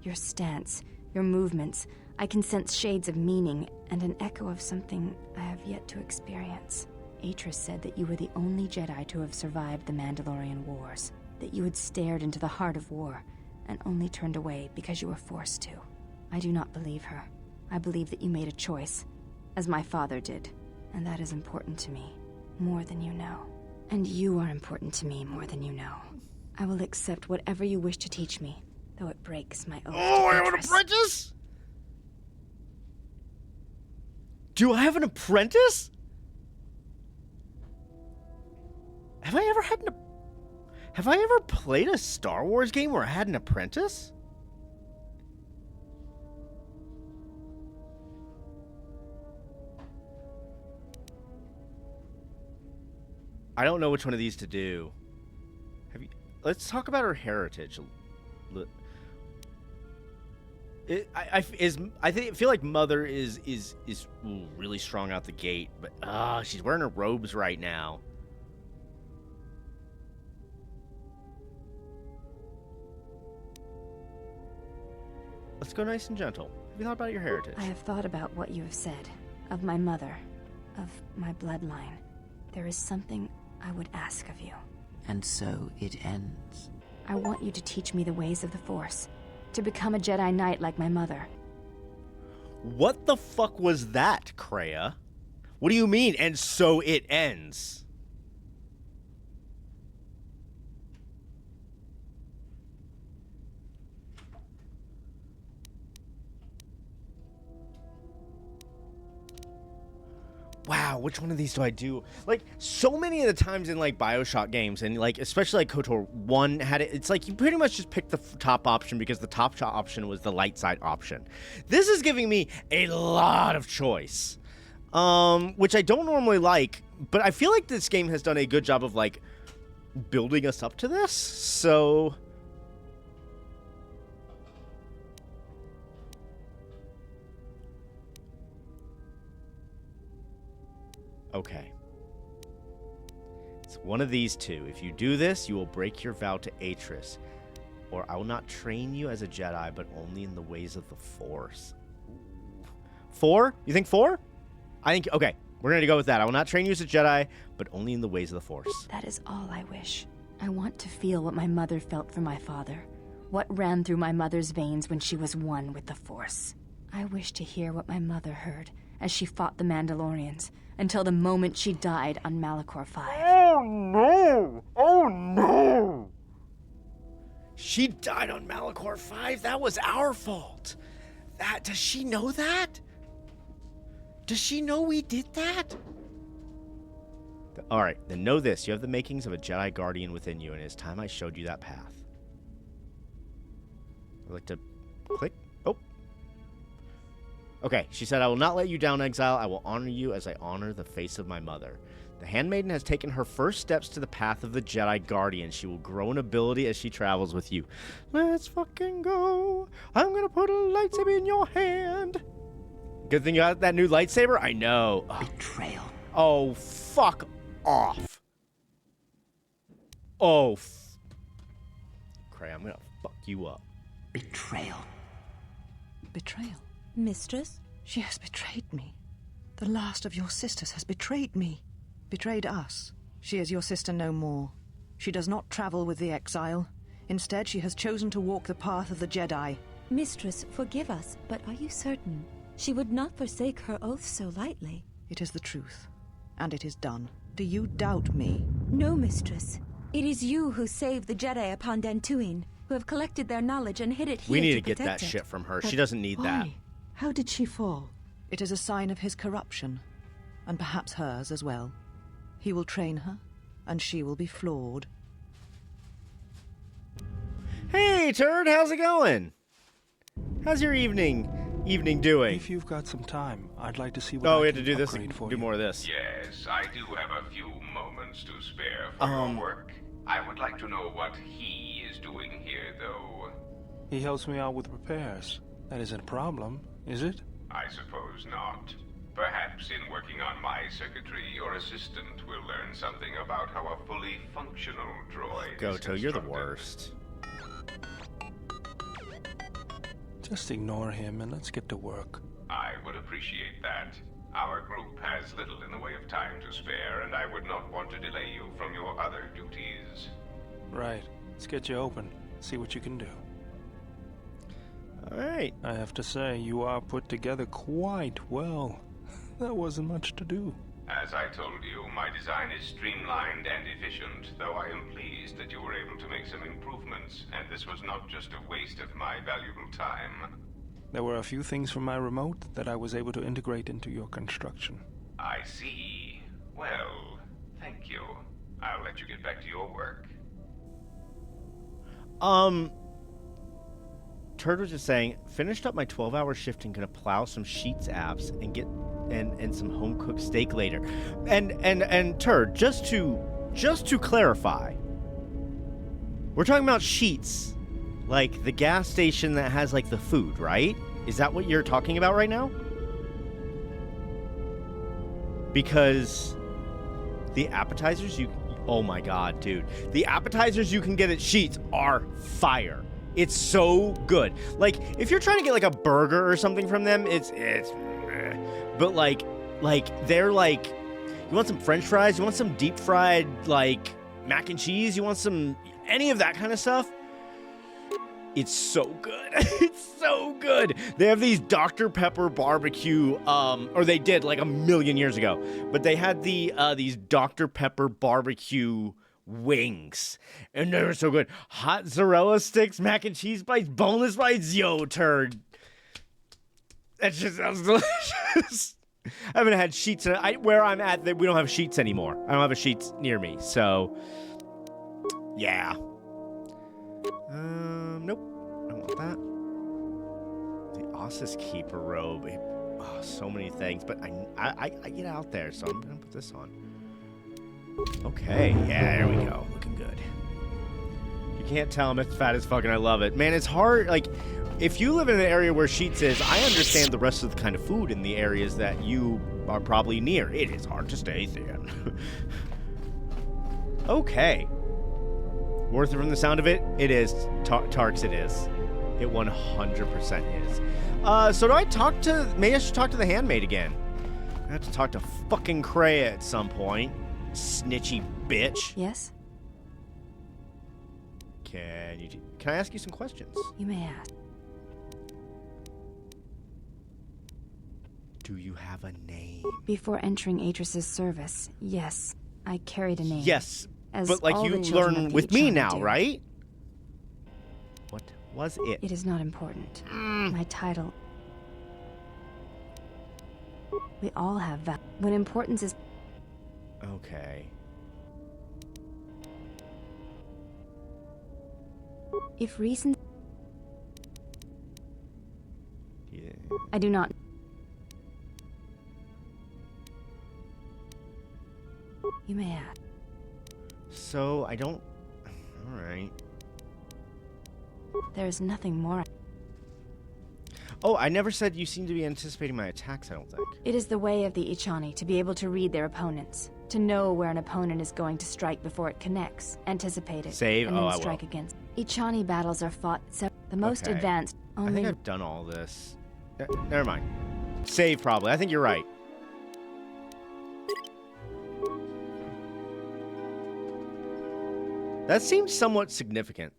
Your stance, your movements, I can sense shades of meaning and an echo of something I have yet to experience. Atris said that you were the only Jedi to have survived the Mandalorian Wars, that you had stared into the heart of war, and only turned away because you were forced to. I do not believe her. I believe that you made a choice, as my father did, and that is important to me, more than you know. And you are important to me more than you know. I will accept whatever you wish to teach me, though it breaks my oath. Oh, I have an apprentice? Do I have an apprentice? Have I ever played a Star Wars game where I had an apprentice? I don't know which one of these to do. Let's talk about her heritage. I feel like Mother is really strong out the gate, but she's wearing her robes right now. Let's go nice and gentle. Have you thought about your heritage? I have thought about what you have said, of my mother, of my bloodline. There is something I would ask of you. And so it ends. I want you to teach me the ways of the Force, to become a Jedi Knight like my mother. What the fuck was that, Kreia? What do you mean, and so it ends? Wow, which one of these do I do? Like, so many of the times in, like, Bioshock games, and, like, especially, like, KOTOR 1 had it, it's like you pretty much just picked the top option because the top option was the light side option. This is giving me a lot of choice, which I don't normally like, but I feel like this game has done a good job of, like, building us up to this, so... Okay. It's one of these two. If you do this, you will break your vow to Atris. Or I will not train you as a Jedi, but only in the ways of the Force. 4? You think 4? I think... Okay, we're going to go with that. I will not train you as a Jedi, but only in the ways of the Force. That is all I wish. I want to feel what my mother felt for my father. What ran through my mother's veins when she was one with the Force. I wish to hear what my mother heard as she fought the Mandalorians, until the moment she died on Malachor 5. Oh no! Oh no! She died on Malachor 5. That was our fault. Does she know that? Does she know we did that? All right, then know this. You have the makings of a Jedi Guardian within you, and it's time I showed you that path. I'd like to click. Oh. Okay, she said, I will not let you down, exile. I will honor you as I honor the face of my mother. The handmaiden has taken her first steps to the path of the Jedi Guardian. She will grow in ability as she travels with you. Let's fucking go. I'm gonna put a lightsaber in your hand. Good thing you got that new lightsaber? I know. Betrayal. Oh, fuck off. Oh, Cray, I'm gonna fuck you up. Betrayal. Betrayal? Mistress? She has betrayed me. The last of your sisters has betrayed me. Betrayed us. She is your sister no more. She does not travel with the exile. Instead, she has chosen to walk the path of the Jedi. Mistress, forgive us, but are you certain? She would not forsake her oath so lightly. It is the truth, and it is done. Do you doubt me? No, mistress. It is you who saved the Jedi upon Dantooine, who have collected their knowledge and hid it here We need to protect get that it. shit from her. But She doesn't need that. why? How did she fall? It is a sign of his corruption, and perhaps hers as well. He will train her, and she will be flawed. Hey, Turd, how's it going? How's your evening doing? If you've got some time, I'd like to see what Oh, I we have to can do this, upgrade for do you. more of this. Yes, I do have a few moments to spare for your work. I would like to know what he is doing here, though. He helps me out with repairs. That isn't a problem, is it? I suppose not. Perhaps in working on my circuitry, your assistant will learn something about how a fully functional droid is Goto, you're the constructed. worst. Just ignore him and let's get to work. I would appreciate that. Our group has little in the way of time to spare, and I would not want to delay you from your other duties. Right. Let's get you open. See what you can do. All right. I have to say, you are put together quite well. That wasn't much to do. As I told you, my design is streamlined and efficient, though I am pleased that you were able to make some improvements, and this was not just a waste of my valuable time. There were a few things from my remote that I was able to integrate into your construction. I see. Well, thank you. I'll let you get back to your work. Turd was just saying, finished up my 12-hour shift and gonna plow some Sheets apps and get and some home-cooked steak later. And Turd, just to clarify, we're talking about Sheets, like the gas station that has like the food, right? Is that what you're talking about right now? Because the appetizers oh my god, dude. The appetizers you can get at Sheets are fire. It's so good. Like, if you're trying to get like a burger or something from them, it's but like they're like, you want some french fries, you want some deep fried like mac and cheese, you want some any of that kind of stuff, it's so good. It's so good. They have these Dr. Pepper barbecue, or they did like a million years ago, but they had these Dr. Pepper barbecue wings, and they were so good. Hot Zorella sticks, mac and cheese bites, boneless bites. Yo, Turd, that just sounds delicious. I haven't had Sheets where I'm at. We don't have Sheets anymore. I don't have a Sheets near me, so yeah. Nope, I don't want that. The Ossus Keeper robe. Oh, so many things, but I get out there, so I'm gonna put this on. Okay, yeah, there we go. Looking good. You can't tell I'm as fat as fucking. I love it. Man, it's hard. Like, if you live in an area where Sheets is, I understand the rest of the kind of food in the areas that you are probably near. It is hard to stay thin. Okay. Worth it from the sound of it? It is. Tarks, it is. It 100% is. So do I talk to... Maybe I should talk to the handmaid again. I have to talk to fucking Kreia at some point. Snitchy bitch. Yes? Can I ask you some questions? You may ask. Do you have a name? Before entering Atris's service, yes, I carried a name. Yes, As but like all you the children learn of with the me Uchani now, do. right? What was it? It is not important. My title. We all have that. When importance is... Okay. If reason... Yeah. I do not... You may add. So, I don't... Alright. There is nothing more. Oh, I never said you seem to be anticipating my attacks, I don't think. It is the way of the Ichani to be able to read their opponents. To know where an opponent is going to strike before it connects, anticipate it, Save? and then I strike will. against. Ichani battles are fought the most Okay. advanced only... I think I've done all this. Never mind. Save, probably. I think you're right. That seems somewhat significant.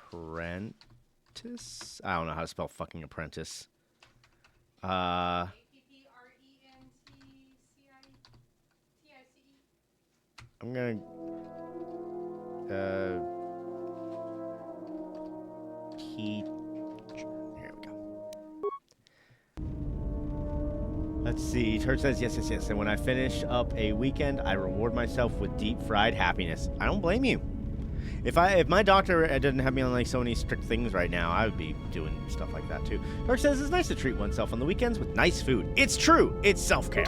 Apprentice? I don't know how to spell fucking apprentice. I'm gonna... Here we go. Let's see. Church says yes, yes, yes. And when I finish up a weekend, I reward myself with deep fried happiness. I don't blame you. If my doctor didn't have me on like so many strict things right now, I would be doing stuff like that too. Dark says it's nice to treat oneself on the weekends with nice food. It's true. It's self-care.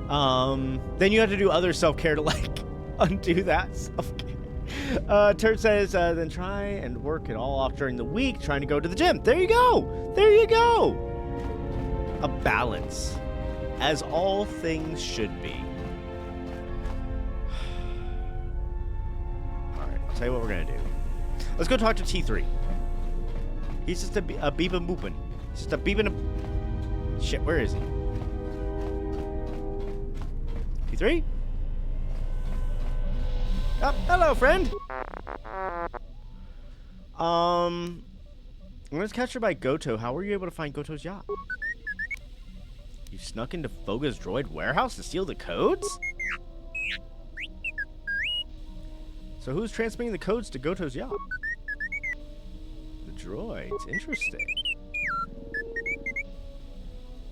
Then you have to do other self-care to like undo that self-care. Turd says then try and work it all off during the week, trying to go to the gym. There you go. There you go. A balance, as all things should be. I'll tell you what we're gonna do. Let's go talk to T3. He's just a beepin' boopin'. He's just a beepin'. Shit, where is he? T3? Oh, hello, friend. I'm gonna catch her by Goto. How were you able to find Goto's yacht? You snuck into Foga's droid warehouse to steal the codes? So who's transmitting the codes to Goto's yacht? The droids. Interesting.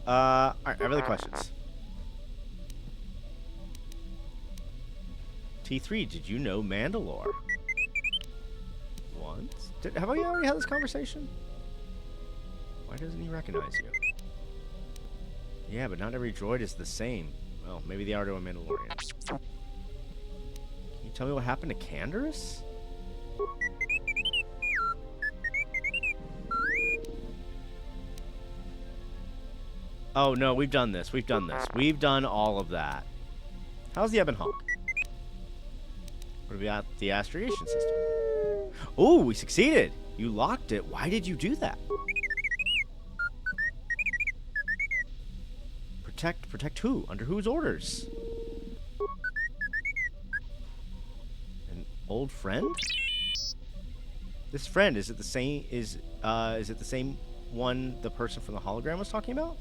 Alright, I have other questions. T3, did you know Mandalore? Once? Have we already had this conversation? Why doesn't he recognize you? Yeah, but not every droid is the same. Well, maybe they are to a Mandalorian. Can you tell me what happened to Canderous? Oh, no, we've done this. We've done this. We've done all of that. How's the Ebon Hawk? What about the astrogation system? Oh, we succeeded. You locked it. Why did you do that? Protect who? Under whose orders? An old friend? This friend, is it the same is it the same one the person from the hologram was talking about?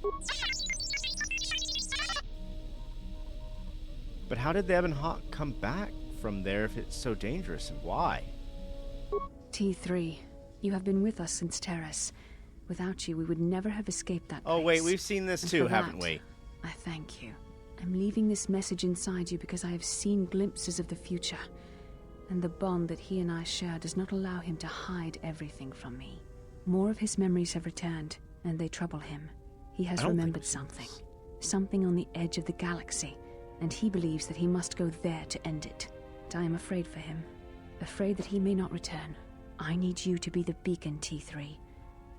But how did the Ebon Hawk come back from there if it's so dangerous, and why? T3, you have been with us since Terrace. Without you, we would never have escaped that place. Oh wait, we've seen this too, haven't we? I thank you. I'm leaving this message inside you because I have seen glimpses of the future. And the bond that he and I share does not allow him to hide everything from me. More of his memories have returned, and they trouble him. He has remembered something. Something on the edge of the galaxy, and he believes that he must go there to end it. And I am afraid for him. Afraid that he may not return. I need you to be the beacon, T3.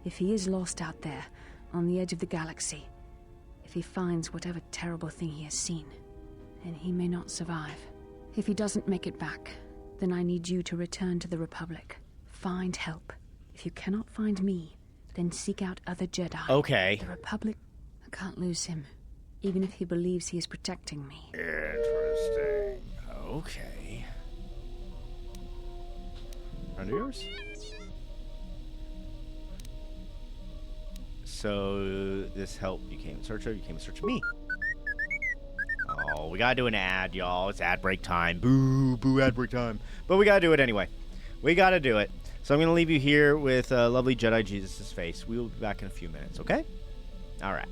If he is lost out there, on the edge of the galaxy, if he finds whatever terrible thing he has seen, and he may not survive. If he doesn't make it back, then I need you to return to the Republic. Find help. If you cannot find me, then seek out other Jedi. Okay. The Republic... I can't lose him, even if he believes he is protecting me. Interesting. Okay. Under yours? So, this help you came in search of, you came in search of me. Oh, we gotta do an ad, y'all. It's ad break time. Boo, boo, ad break time. But we gotta do it anyway. We gotta do it. So I'm going to leave you here with lovely Jedi Jesus' face. We will be back in a few minutes, okay? All right.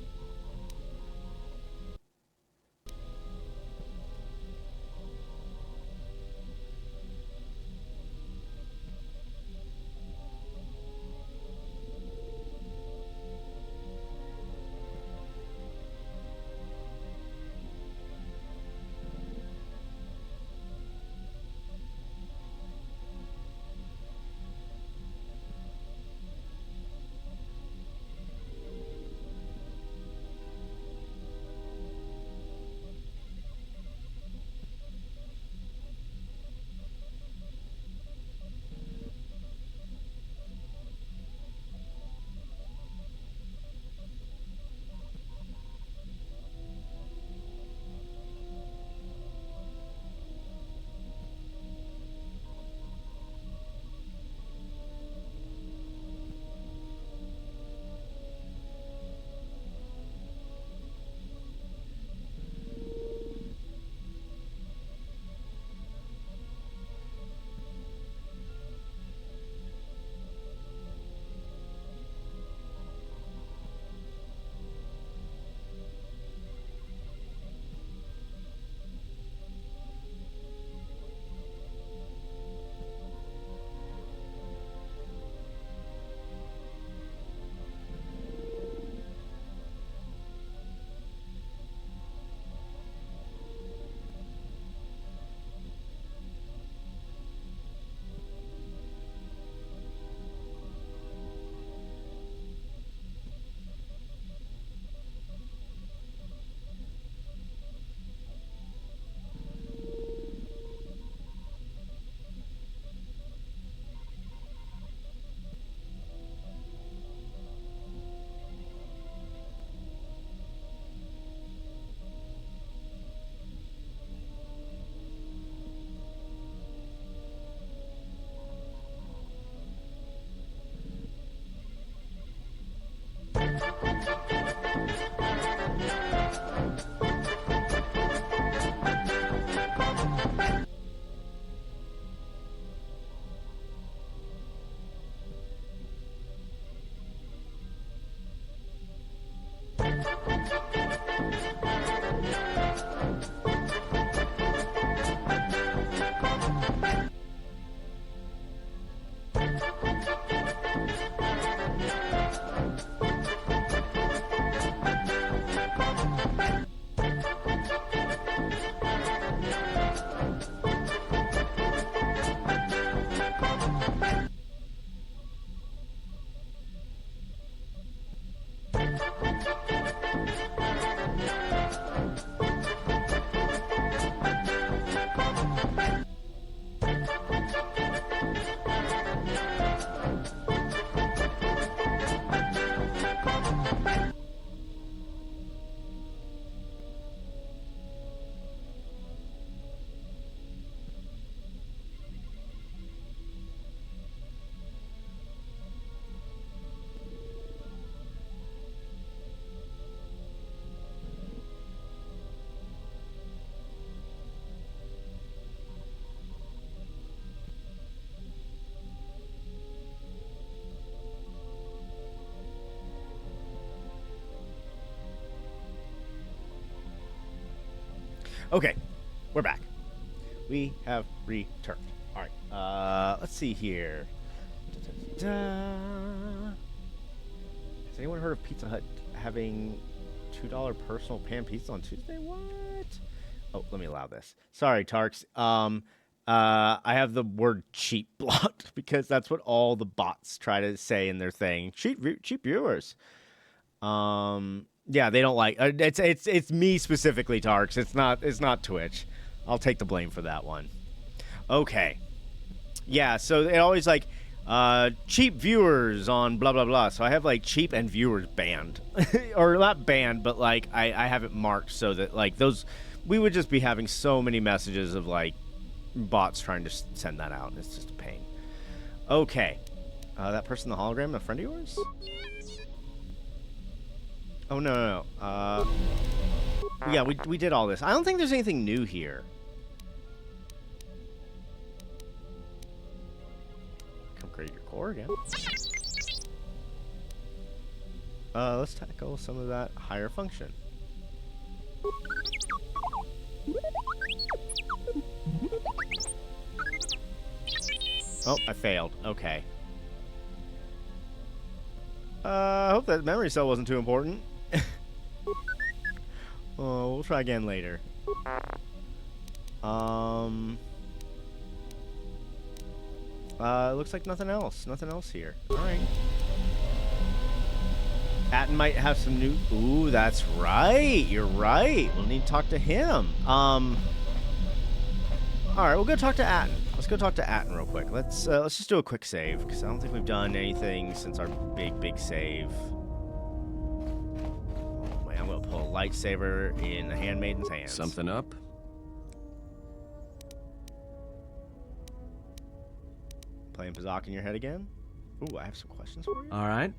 Okay, we're back. We have returned. All right, let's see here. Has anyone heard of Pizza Hut having $2 personal pan pizza on Tuesday? What? Oh, let me allow this. Sorry, Tarks. I have the word cheap blocked because that's what all the bots try to say in their thing. Cheap viewers. Yeah, they don't like it's me specifically, Tarks. It's not Twitch. I'll take the blame for that one. Okay. Yeah, so they always like cheap viewers on blah blah blah. So I have like cheap and viewers banned. Or not banned, but like I have it marked so that like those we would just be having so many messages of like bots trying to send that out. It's just a pain. Okay. That person in the hologram, a friend of yours? Oh, no. Yeah, we did all this. I don't think there's anything new here. Come upgrade your core again. Let's tackle some of that higher function. Oh, I failed. Okay. I hope that memory cell wasn't too important. Oh, we'll try again later. Looks like nothing else. Nothing else here. Alright. Atten might have some new... Ooh, that's right. You're right. We'll need to talk to him. Alright, we'll go talk to Atten. Let's go talk to Atten real quick. Let's just do a quick save, because I don't think we've done anything since our big save. Oh, man, I'm going to pull a lightsaber in the handmaiden's hands. Something up? Playing Pazak in your head again? Ooh, I have some questions for you. All right.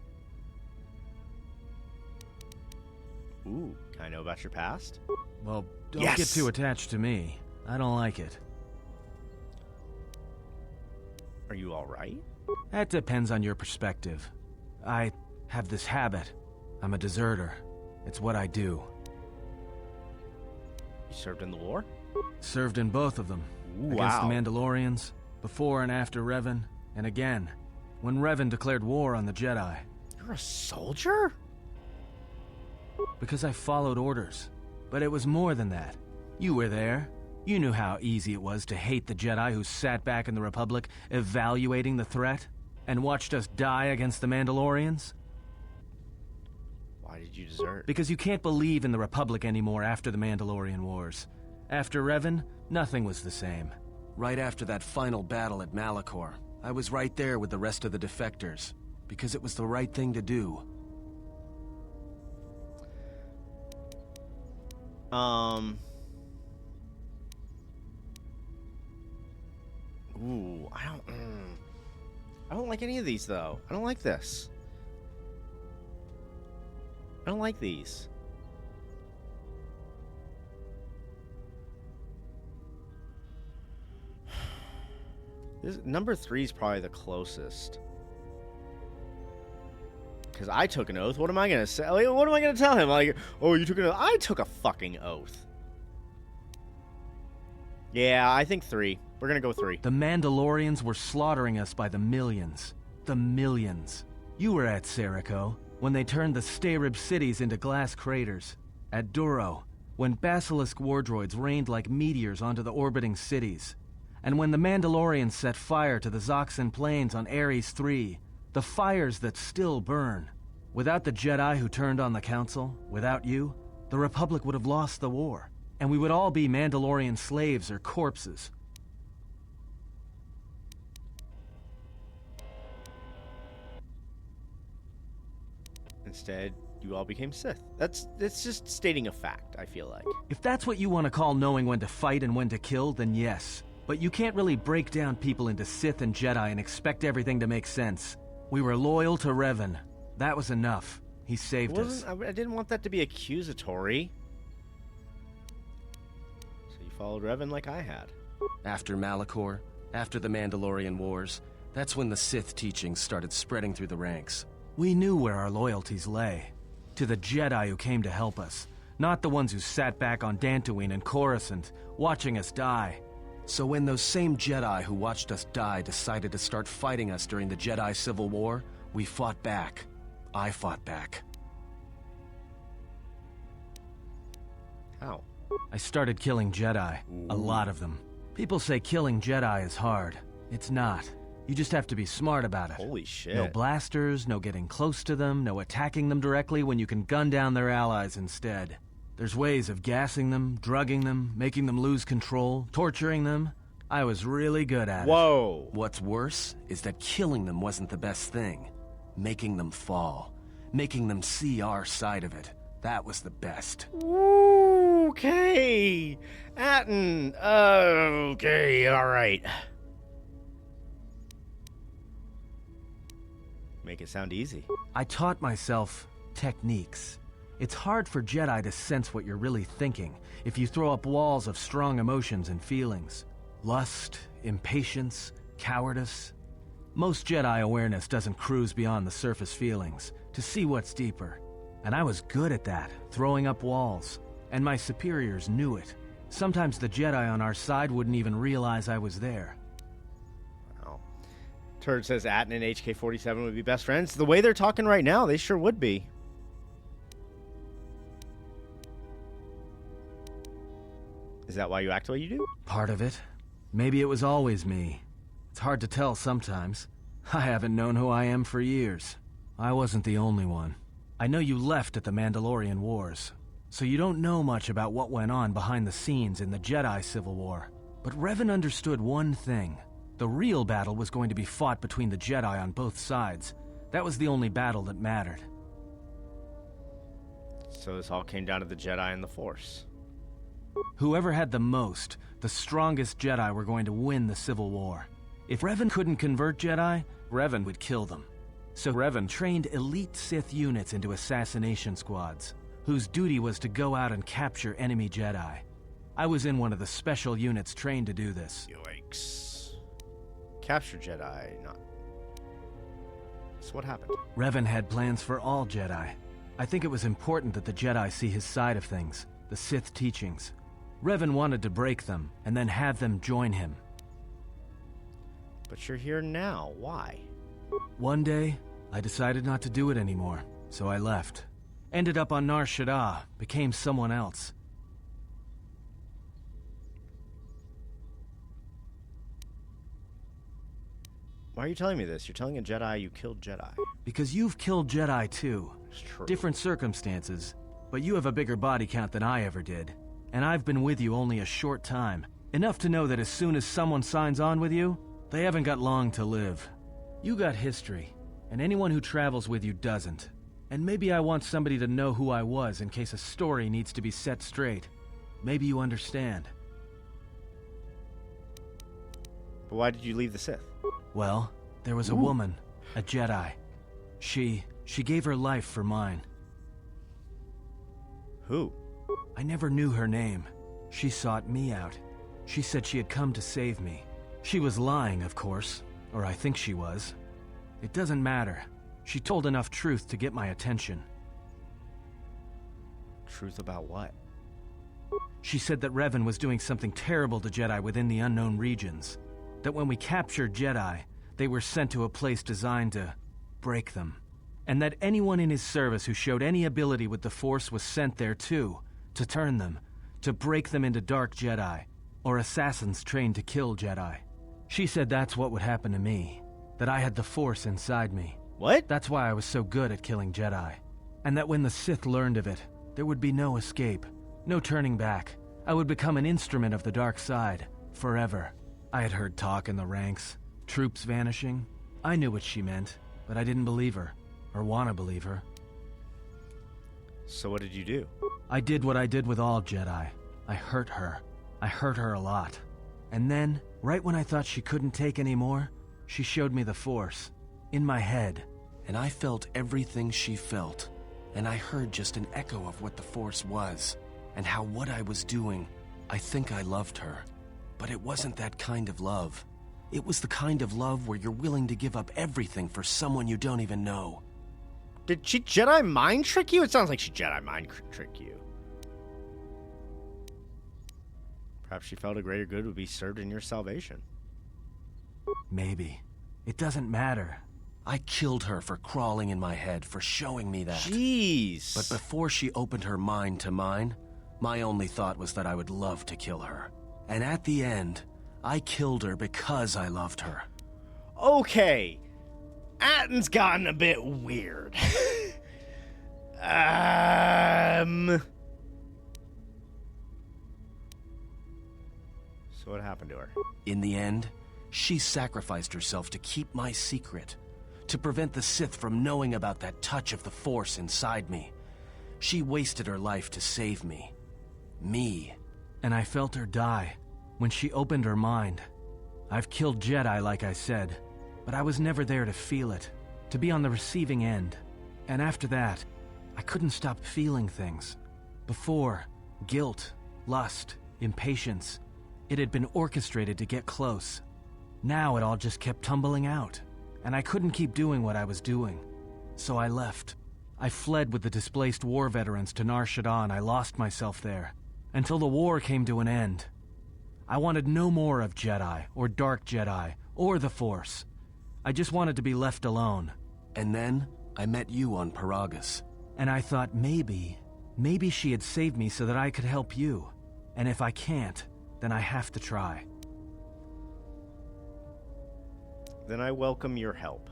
Ooh, can I know about your past? Well, don't get too attached to me. I don't like it. Are you alright? That depends on your perspective. I have this habit. I'm a deserter. It's what I do. You served in the war? Served in both of them. Ooh, against wow. the Mandalorians, before and after Revan, and again, when Revan declared war on the Jedi. You're a soldier? Because I followed orders. But it was more than that. You were there. You knew how easy it was to hate the Jedi who sat back in the Republic, evaluating the threat, and watched us die against the Mandalorians. Why did you desert? Because you can't believe in the Republic anymore after the Mandalorian Wars. After Revan, nothing was the same. Right after that final battle at Malachor, I was right there with the rest of the defectors, because it was the right thing to do. Ooh, I don't like any of these, though. I don't like this. I don't like these. Number 3 is probably the closest. Because I took an oath. What am I going to say? Like, what am I going to tell him? Like, oh, you took an oath. I took a fucking oath. Yeah, I think 3. We're going to go 3. The Mandalorians were slaughtering us by the millions. The millions. You were at Serico, when they turned the Starib cities into glass craters. At Duro, when Basilisk war droids rained like meteors onto the orbiting cities. And when the Mandalorians set fire to the Zoxan plains on Ares III, the fires that still burn. Without the Jedi who turned on the Council, without you, the Republic would have lost the war, and we would all be Mandalorian slaves or corpses. Instead, you all became Sith. It's just stating a fact, I feel like. If that's what you want to call knowing when to fight and when to kill, then yes. But you can't really break down people into Sith and Jedi and expect everything to make sense. We were loyal to Revan. That was enough. He saved us. I didn't want that to be accusatory. So you followed Revan like I had. After Malachor, after the Mandalorian Wars, that's when the Sith teachings started spreading through the ranks. We knew where our loyalties lay. To the Jedi who came to help us, not the ones who sat back on Dantooine and Coruscant, watching us die. So when those same Jedi who watched us die decided to start fighting us during the Jedi Civil War, we fought back. I fought back. How? I started killing Jedi. A lot of them. People say killing Jedi is hard. It's not. You just have to be smart about it. Holy shit. No blasters, no getting close to them, no attacking them directly when you can gun down their allies instead. There's ways of gassing them, drugging them, making them lose control, torturing them. I was really good at it. Whoa. What's worse is that killing them wasn't the best thing. Making them fall. Making them see our side of it. That was the best. Okay. Atten. Okay, alright. Make it sound easy. I taught myself techniques. It's hard for Jedi to sense what you're really thinking if you throw up walls of strong emotions and feelings. Lust, impatience, cowardice. Most Jedi awareness doesn't cruise beyond the surface feelings to see what's deeper. And I was good at that, throwing up walls. And my superiors knew it. Sometimes the Jedi on our side wouldn't even realize I was there. Wow. Turd says Atten and HK-47 would be best friends. The way they're talking right now, they sure would be. Is that why you act the way you do? Part of it. Maybe it was always me. It's hard to tell sometimes. I haven't known who I am for years. I wasn't the only one. I know you left at the Mandalorian Wars, so you don't know much about what went on behind the scenes in the Jedi Civil War. But Revan understood one thing. The real battle was going to be fought between the Jedi on both sides. That was the only battle that mattered. So this all came down to the Jedi and the Force. Whoever had the most, the strongest Jedi were going to win the Civil War. If Revan couldn't convert Jedi, Revan would kill them. So Revan trained elite Sith units into assassination squads, whose duty was to go out and capture enemy Jedi. I was in one of the special units trained to do this. Yikes. Capture Jedi, not... So what happened? Revan had plans for all Jedi. I think it was important that the Jedi see his side of things, the Sith teachings. Revan wanted to break them, and then have them join him. But you're here now. Why? One day, I decided not to do it anymore, so I left. Ended up on Nar Shaddaa, became someone else. Why are you telling me this? You're telling a Jedi you killed Jedi. Because you've killed Jedi too. It's true. Different circumstances, but you have a bigger body count than I ever did. And I've been with you only a short time. Enough to know that as soon as someone signs on with you, they haven't got long to live. You got history, and anyone who travels with you doesn't. And maybe I want somebody to know who I was in case a story needs to be set straight. Maybe you understand. But why did you leave the Sith? Well, there was a woman, a Jedi. She gave her life for mine. Who? I never knew her name. She sought me out. She said she had come to save me. She was lying, of course. Or I think she was. It doesn't matter. She told enough truth to get my attention. Truth about what? She said that Revan was doing something terrible to Jedi within the unknown regions. That when we captured Jedi, they were sent to a place designed to break them. And that anyone in his service who showed any ability with the Force was sent there too, to turn them, to break them into dark Jedi, or assassins trained to kill Jedi. She said that's what would happen to me, that I had the Force inside me. What? That's why I was so good at killing Jedi. And that when the Sith learned of it, there would be no escape, no turning back. I would become an instrument of the dark side, forever. I had heard talk in the ranks, troops vanishing. I knew what she meant, but I didn't believe her, or want to believe her. So what did you do? I did what I did with all Jedi. I hurt her. I hurt her a lot. And then, right when I thought she couldn't take any more, she showed me the Force. In my head. And I felt everything she felt. And I heard just an echo of what the Force was. And how what I was doing, I think I loved her. But it wasn't that kind of love. It was the kind of love where you're willing to give up everything for someone you don't even know. Did she Jedi mind trick you? It sounds like she Jedi mind trick you. Perhaps she felt a greater good would be served in your salvation. Maybe. It doesn't matter. I killed her for crawling in my head, for showing me that. Jeez. But before she opened her mind to mine, my only thought was that I would love to kill her. And at the end, I killed her because I loved her. Okay. Atten's gotten a bit weird. So what happened to her? In the end, she sacrificed herself to keep my secret, to prevent the Sith from knowing about that touch of the Force inside me. She wasted her life to save me. Me. And I felt her die when she opened her mind. I've killed Jedi, like I said, but I was never there to feel it, to be on the receiving end. And after that, I couldn't stop feeling things. Before, guilt, lust, impatience. It had been orchestrated to get close. Now it all just kept tumbling out. and I couldn't keep doing what I was doing. So I left. I fled with the displaced war veterans to Nar Shaddaa. I lost myself there, until the war came to an end. I wanted no more of Jedi, or Dark Jedi, or the Force. I just wanted to be left alone. And then, I met you on Paragus. And I thought maybe she had saved me so that I could help you. And if I can't, then I have to try. Then I welcome your help.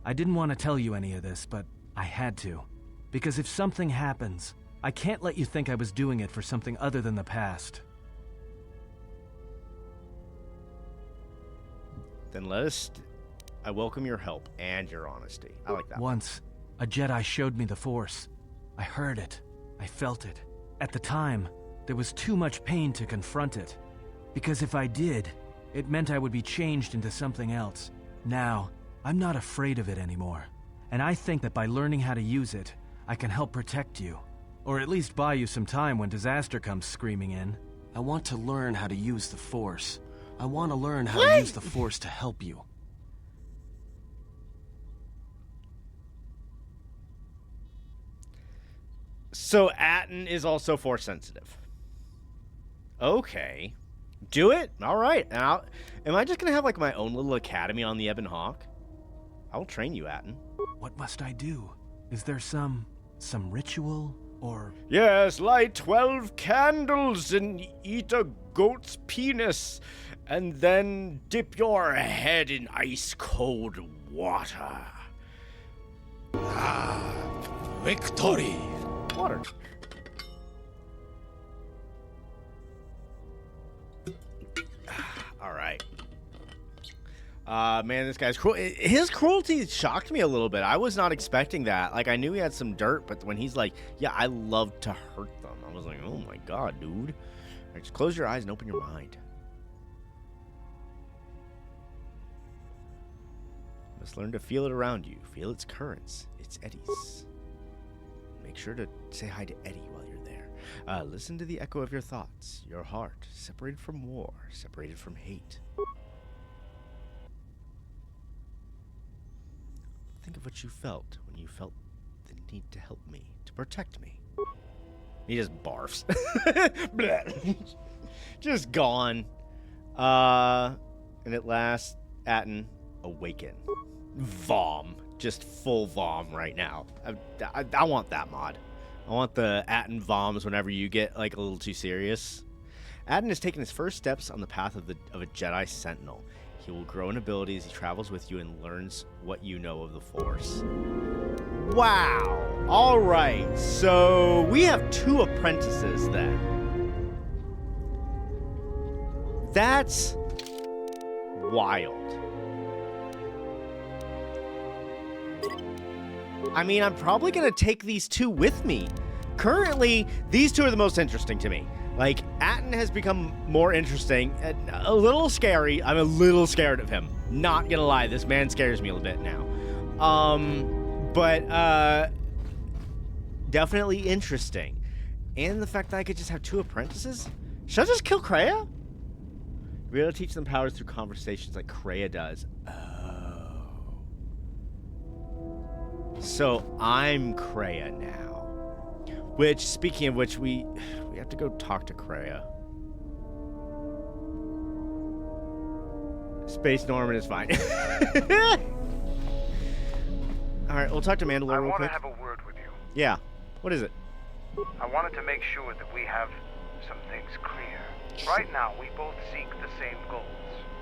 I didn't want to tell you any of this, but I had to. Because if something happens, I can't let you think I was doing it for something other than the past. Then I welcome your help and your honesty. I like that. Once, a Jedi showed me the Force. I heard it. I felt it. At the time, there was too much pain to confront it. Because if I did, it meant I would be changed into something else. Now, I'm not afraid of it anymore. And I think that by learning how to use it, I can help protect you. Or at least buy you some time when disaster comes screaming in. I want to learn how to use the Force. I want to learn how to use the Force to help you. So Atten is also Force sensitive. Okay. Do it? Alright. Am I just going to have like my own little academy on the Ebon Hawk? I'll train you, Atten. What must I do? Is there some ritual, or... Yes, light 12 candles and eat a goat's penis, and then dip your head in ice-cold water. Victory! Water. All right. Man, this guy's cruel. His cruelty shocked me a little bit. I was not expecting that. Like, I knew he had some dirt, but when he's like, yeah, I love to hurt them, I was like, oh my god, dude. All right, just close your eyes and open your mind. You must learn to feel it around you. Feel its currents, its eddies. Make sure to say hi to Eddie while you're there. Listen to the echo of your thoughts, your heart, separated from war, separated from hate. Think of what you felt when you felt the need to help me, to protect me. He just barfs. Just gone. And at last, Atten, awaken. Vom. Just full Vom right now. I want that mod. I want the Atten Voms whenever you get like a little too serious. Atten has taken his first steps on the path of a Jedi Sentinel. He will grow in ability as he travels with you and learns what you know of the Force. Wow. All right. So we have 2 apprentices then. That's wild. I mean, I'm probably going to take these 2 with me. Currently, these 2 are the most interesting to me. Like, Atten has become more interesting, a little scary. I'm a little scared of him. Not gonna lie, this man scares me a little bit now. But definitely interesting. And the fact that I could just have 2 apprentices? Should I just kill Kreia? Be able to teach them powers through conversations like Kreia does. Oh. So I'm Kreia now. Which, speaking of which, we have to go talk to Kreia. Space Norman is fine. Alright, we'll talk to Mandalore real quick. I want to have a word with you. Yeah. What is it? I wanted to make sure that we have some things clear. Right now, we both seek the same goals,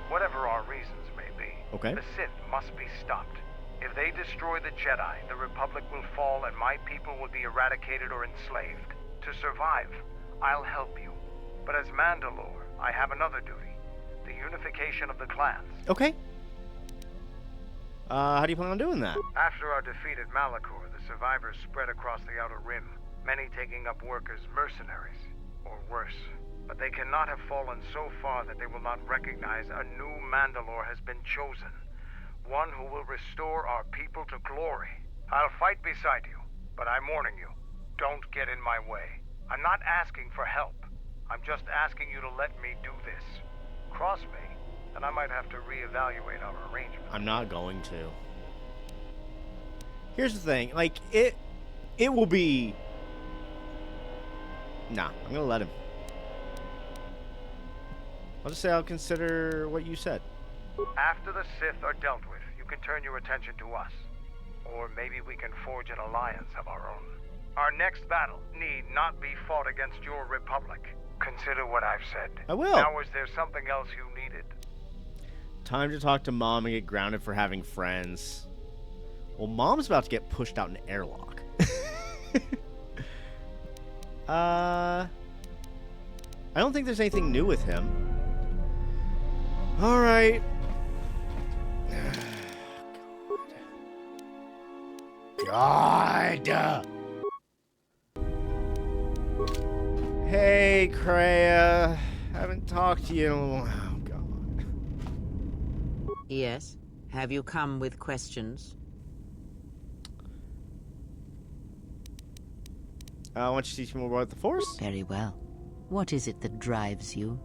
whatever our reasons may be. Okay. The Sith must be stopped. If they destroy the Jedi, the Republic will fall and my people will be eradicated or enslaved. To survive, I'll help you. But as Mandalore, I have another duty. The unification of the clans. Okay. How do you plan on doing that? After our defeat at Malachor, the survivors spread across the Outer Rim, many taking up work as mercenaries, or worse. But they cannot have fallen so far that they will not recognize a new Mandalore has been chosen. One who will restore our people to glory. I'll fight beside you, but I'm warning you, don't get in my way. I'm not asking for help. I'm just asking you to let me do this. Cross me, then I might have to reevaluate our arrangement. I'm not going to. Here's the thing, like, it will be... Nah, I'm gonna let him. I'll just say I'll consider what you said. After the Sith are dealt with, you can turn your attention to us. Or maybe we can forge an alliance of our own. Our next battle need not be fought against your republic. Consider what I've said. I will. Now, is there something else you needed? Time to talk to Mom and get grounded for having friends. Well, Mom's about to get pushed out in an airlock. I don't think there's anything new with him. All right. God. Hey, Kreia. Haven't talked to you in a while. Oh, God. Yes? Have you come with questions? I want you to teach me more about the Force. Very well. What is it that drives you?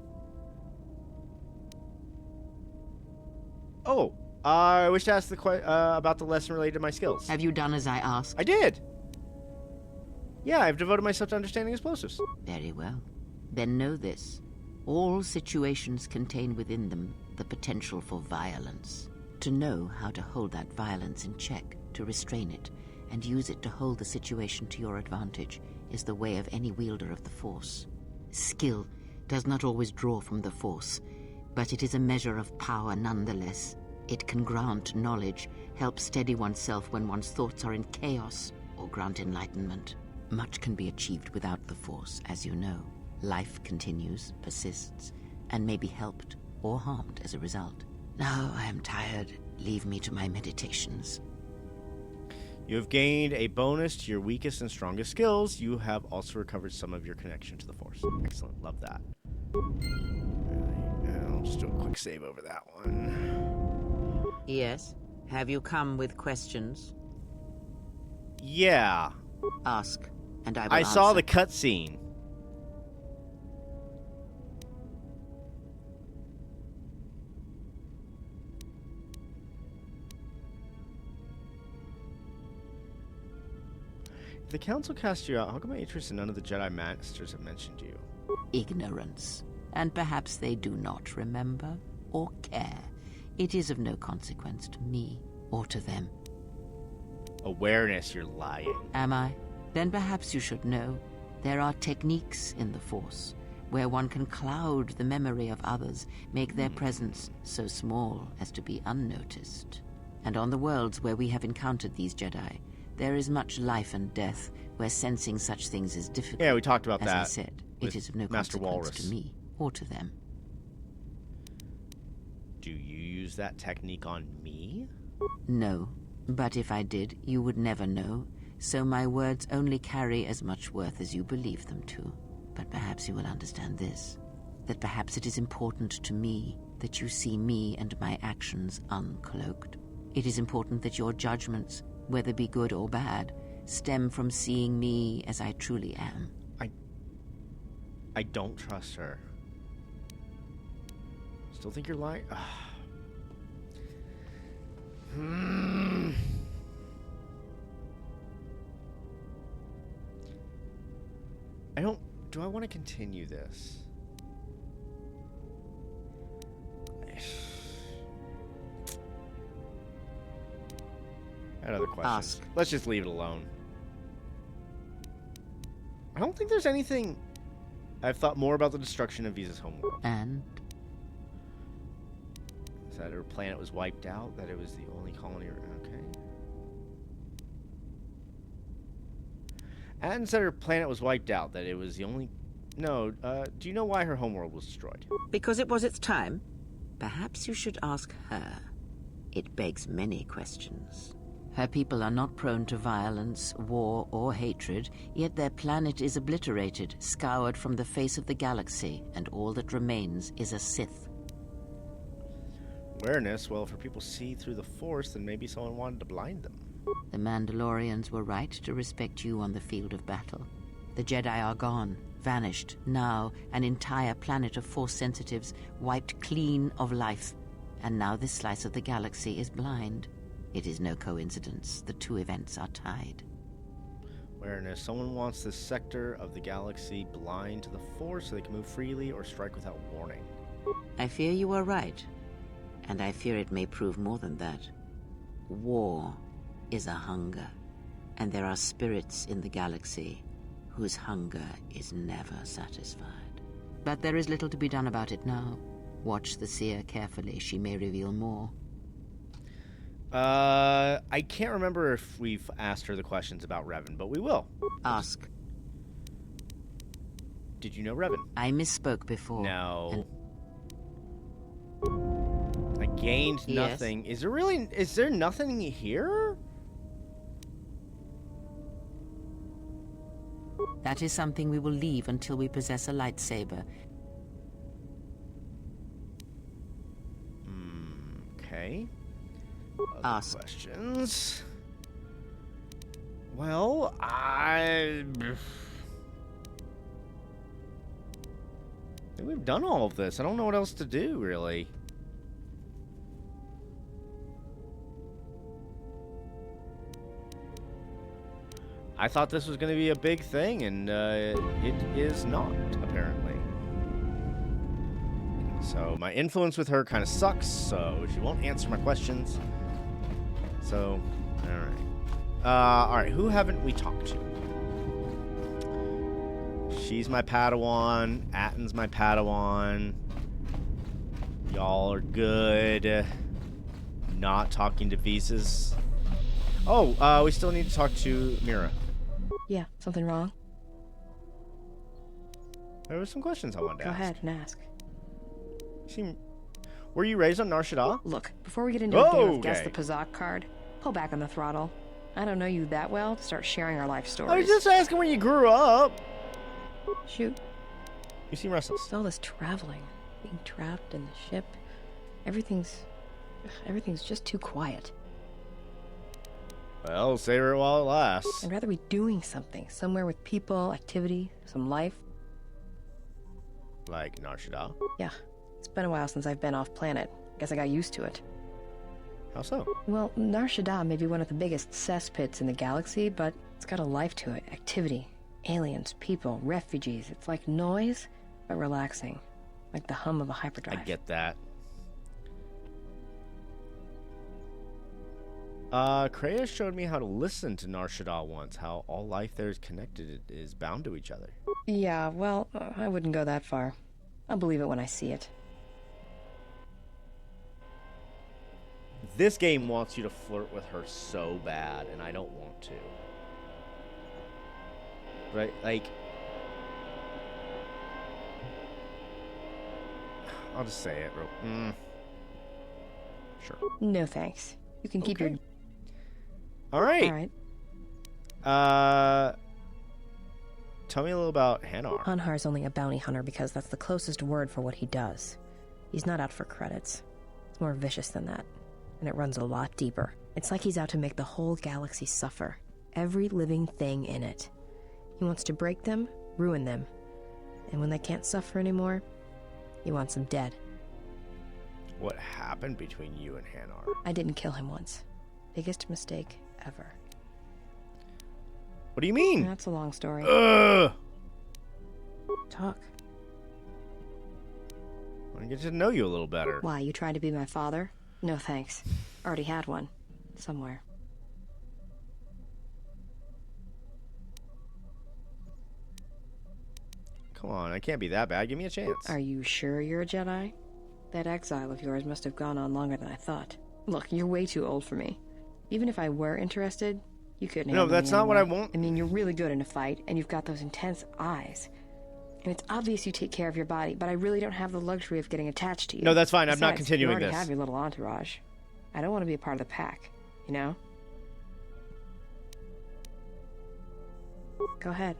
Oh, I wish to ask about the lesson related to my skills. Have you done as I asked? I did. Yeah, I've devoted myself to understanding explosives. Very well. Then know this. All situations contain within them the potential for violence. To know how to hold that violence in check, to restrain it, and use it to hold the situation to your advantage is the way of any wielder of the Force. Skill does not always draw from the Force, but it is a measure of power nonetheless. It can grant knowledge, help steady oneself when one's thoughts are in chaos, or grant enlightenment. Much can be achieved without the Force, as you know. Life continues, persists, and may be helped or harmed as a result. Now I am tired. Leave me to my meditations. You have gained a bonus to your weakest and strongest skills. You have also recovered some of your connection to the Force. Excellent. Love that. I'll just do a quick save over that one. Yes? Have you come with questions? Yeah. Ask, and I will I saw answer. the cutscene. If the Council cast you out, how come my interest in none of the Jedi Masters have mentioned you? Ignorance. And perhaps they do not remember or care. It is of no consequence to me or to them. Awareness, you're lying. Am I? Then perhaps you should know. There are techniques in the Force where one can cloud the memory of others, make their presence so small as to be unnoticed. And on the worlds where we have encountered these Jedi, there is much life and death where sensing such things is difficult. Yeah, we talked about As that. I said, it is of no Master consequence Walrus. to me or to them. Do you use that technique on me? No, but if I did, you would never know. So my words only carry as much worth as you believe them to. But perhaps you will understand this, that perhaps it is important to me that you see me and my actions uncloaked. It is important that your judgments, whether be good or bad, stem from seeing me as I truly am. I don't trust her. Still think you're lying? Do I want to continue this? I had other questions. Ask. Let's just leave it alone. I don't think there's anything. I've thought more about the destruction of Visa's homeworld. And? That her planet was wiped out, that it was the only colony. Okay. And said her planet was wiped out, that it was the only... No, do you know why her homeworld was destroyed? Because it was its time? Perhaps you should ask her. It begs many questions. Her people are not prone to violence, war, or hatred, yet their planet is obliterated, scoured from the face of the galaxy, and all that remains is a Sith. Awareness? Well, if her people see through the Force, then maybe someone wanted to blind them. The Mandalorians were right to respect you on the field of battle. The Jedi are gone, vanished. Now, an entire planet of Force sensitives wiped clean of life. And now this slice of the galaxy is blind. It is no coincidence. The two events are tied. Awareness. Someone wants this sector of the galaxy blind to the Force so they can move freely or strike without warning. I fear you are right. And I fear it may prove more than that. War is a hunger. And there are spirits in the galaxy whose hunger is never satisfied. But there is little to be done about it now. Watch the seer carefully. She may reveal more. I can't remember if we've asked her the questions about Revan, but we will. Ask. Did you know Revan? I misspoke before. No. I gained Yes. nothing. Is there nothing here? That is something we will leave until we possess a lightsaber. Okay. Ask. Questions. Well, I think we've done all of this. I don't know what else to do, really. I thought this was going to be a big thing, and it is not, apparently. So my influence with her kind of sucks, so she won't answer my questions. So, alright, who haven't we talked to? She's my Padawan. Atton's my Padawan. Y'all are good. Not talking to Visas. Oh, we still need to talk to Mira. Yeah, something wrong? There were some questions I wanted to Go ask. ahead and ask. Were you raised on Nar Shaddaa? Look, before we get into a game of Guess Okay. the Pazak card, pull back on the throttle. I don't know you that well to start sharing our life stories. I was just asking when you grew up. Shoot. You seem restless. It's all this traveling, being trapped in the ship. Everything's just too quiet. Well, savor it while it lasts. I'd rather be doing something, somewhere with people, activity, some life. Like Nar Shaddaa? Yeah, it's been a while since I've been off planet. Guess I got used to it. How so? Well, Nar Shaddaa may be one of the biggest cesspits in the galaxy, but it's got a life to it. Activity, aliens, people, refugees. It's like noise, but relaxing. Like the hum of a hyperdrive. I get that. Kreia showed me how to listen to Nar Shaddaa once, how all life there is connected, it is bound to each other. Yeah, well, I wouldn't go that far. I'll believe it when I see it. This game wants you to flirt with her so bad, and I don't want to. Right? Like, I'll just say it real. Sure. No thanks. You can keep your... All right. All right. Tell me a little about Hanar. Hanhar's only a bounty hunter because that's the closest word for what he does. He's not out for credits. It's more vicious than that. And it runs a lot deeper. It's like he's out to make the whole galaxy suffer. Every living thing in it. He wants to break them, ruin them. And when they can't suffer anymore, he wants them dead. What happened between you and Hanar? I didn't kill him once. Biggest mistake ever. What do you mean? That's a long story. Ugh! Talk. I want to get to know you a little better. Why, you tried to be my father? No thanks. Already had one. Somewhere. Come on, I can't be that bad. Give me a chance. Are you sure you're a Jedi? That exile of yours must have gone on longer than I thought. Look, you're way too old for me. Even if I were interested, you couldn't handle No, that's me not what I anyway. want. I mean, you're really good in a fight, and you've got those intense eyes. And it's obvious you take care of your body, but I really don't have the luxury of getting attached to you. No, that's fine. I'm not Besides, continuing you already this. have your little entourage. I don't want to be a part of the pack, you know? Go ahead.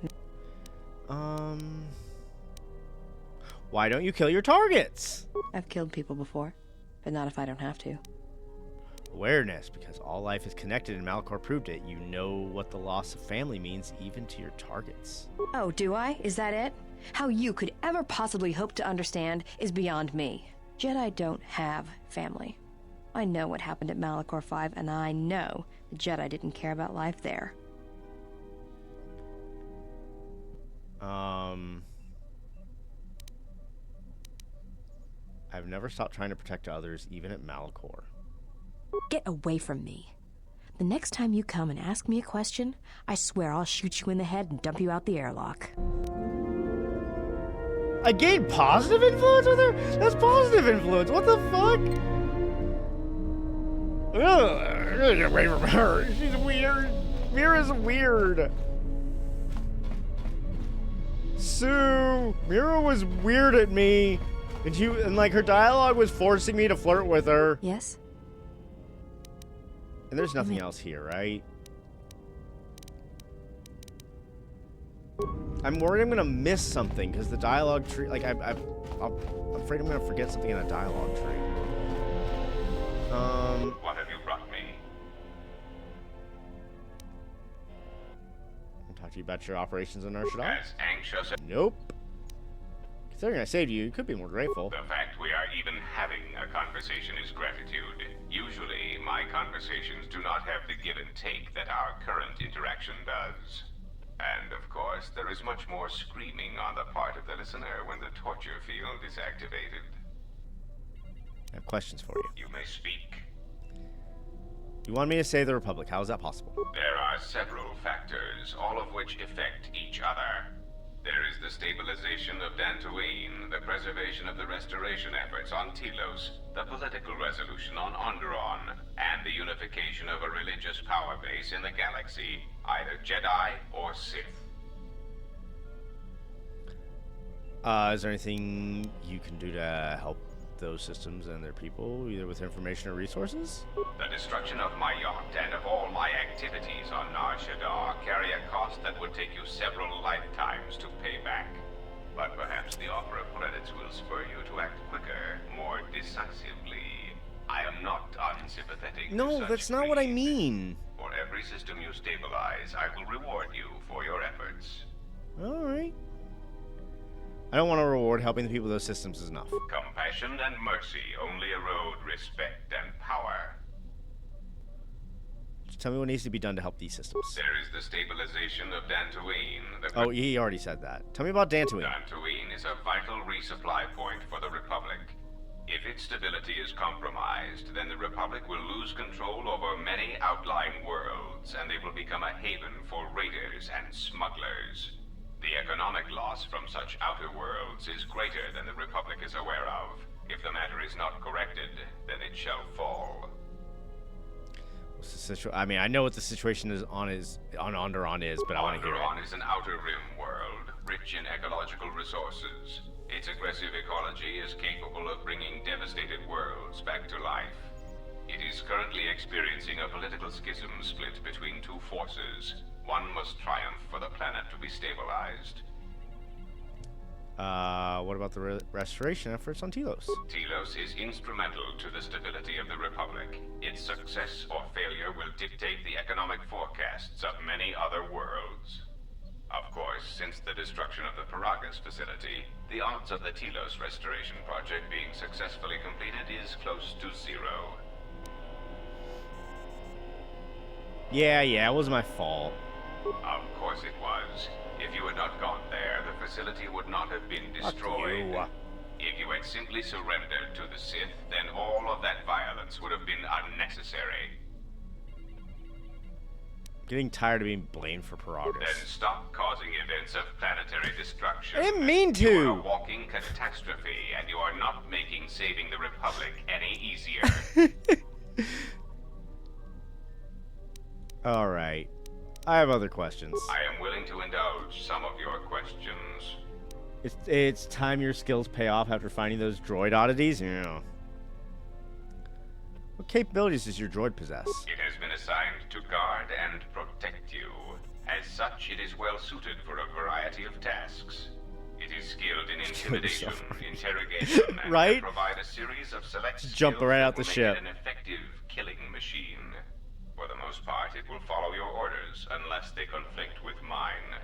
Why don't you kill your targets? I've killed people before, but not if I don't have to. Awareness, because all life is connected and Malachor proved it. You know what the loss of family means even to your targets. Oh, do I? Is that it? How you could ever possibly hope to understand is beyond me. Jedi don't have family. I know what happened at Malachor 5, and I know the Jedi didn't care about life there. I've never stopped trying to protect others, even at Malachor. Get away from me. The next time you come and ask me a question, I swear I'll shoot you in the head and dump you out the airlock. I gained positive influence with her? That's positive influence. What the fuck? Ugh, get away from her. She's weird. Mira's weird. Sue, Mira was weird at me. And like her dialogue was forcing me to flirt with her. Yes? And there's nothing else here, right? I'm worried I'm gonna miss something because the dialogue tree. Like I'm afraid I'm gonna forget something in a dialogue tree. What have you brought me? I'll talk to you about your operations in Arshadar. As anxious as... Nope. Considering I saved you, you could be more grateful. The fact we are even having a conversation is gratitude. Usually, my conversations do not have the give and take that our current interaction does. And, of course, there is much more screaming on the part of the listener when the torture field is activated. I have questions for you. You may speak. You want me to save the Republic. How is that possible? There are several factors, all of which affect each other. There is the stabilization of Dantooine, the preservation of the restoration efforts on Telos, the political resolution on Onderon, and the unification of a religious power base in the galaxy, either Jedi or Sith. Is there anything you can do to help those systems and their people, either with information or resources? The destruction of my yacht and of all my activities on Nar Shaddaa carry a cost that would take you several lifetimes to pay back. But perhaps the offer of credits will spur you to act quicker, more decisively. I am not unsympathetic. No, that's not what I mean. For every system you stabilize, I will reward you for your efforts. Alright. I don't want to reward helping the people of those systems is enough. Compassion and mercy only erode respect and power. Just tell me what needs to be done to help these systems. There is the stabilization of Dantooine. Oh, he already said that. Tell me about Dantooine. Dantooine is a vital resupply point for the Republic. If its stability is compromised, then the Republic will lose control over many outlying worlds, and they will become a haven for raiders and smugglers. The economic loss from such outer worlds is greater than the Republic is aware of. If the matter is not corrected, then it shall fall. I mean, I know what the situation is on Onderon is, but I want to hear it. Onderon is an outer rim world, rich in ecological resources. Its aggressive ecology is capable of bringing devastated worlds back to life. It is currently experiencing a political schism split between two forces. One must triumph for the planet to be stabilized. What about the restoration efforts on Telos? Telos is instrumental to the stability of the Republic. Its success or failure will dictate the economic forecasts of many other worlds. Of course, since the destruction of the Paragas facility, the odds of the Telos restoration project being successfully completed is close to zero. Yeah, it was my fault. Of course it was. If you had not gone there, the facility would not have been destroyed. If you had simply surrendered to the Sith, then all of that violence would have been unnecessary. Getting tired of being blamed for Paragas. Then stop causing events of planetary destruction. I didn't mean to. You are a walking catastrophe, and you are not making saving the Republic any easier. Alright. I have other questions. I am willing to indulge some of your questions. It's time your skills pay off after finding those droid oddities? Yeah. What capabilities does your droid possess? It has been assigned to guard and protect you. As such, it is well suited for a variety of tasks. It is skilled in intimidation, interrogation, and right? can provide a series of select Jump skills right that out the will make ship. it an effective killing machine. For the most part, it will follow your orders unless they conflict with mine.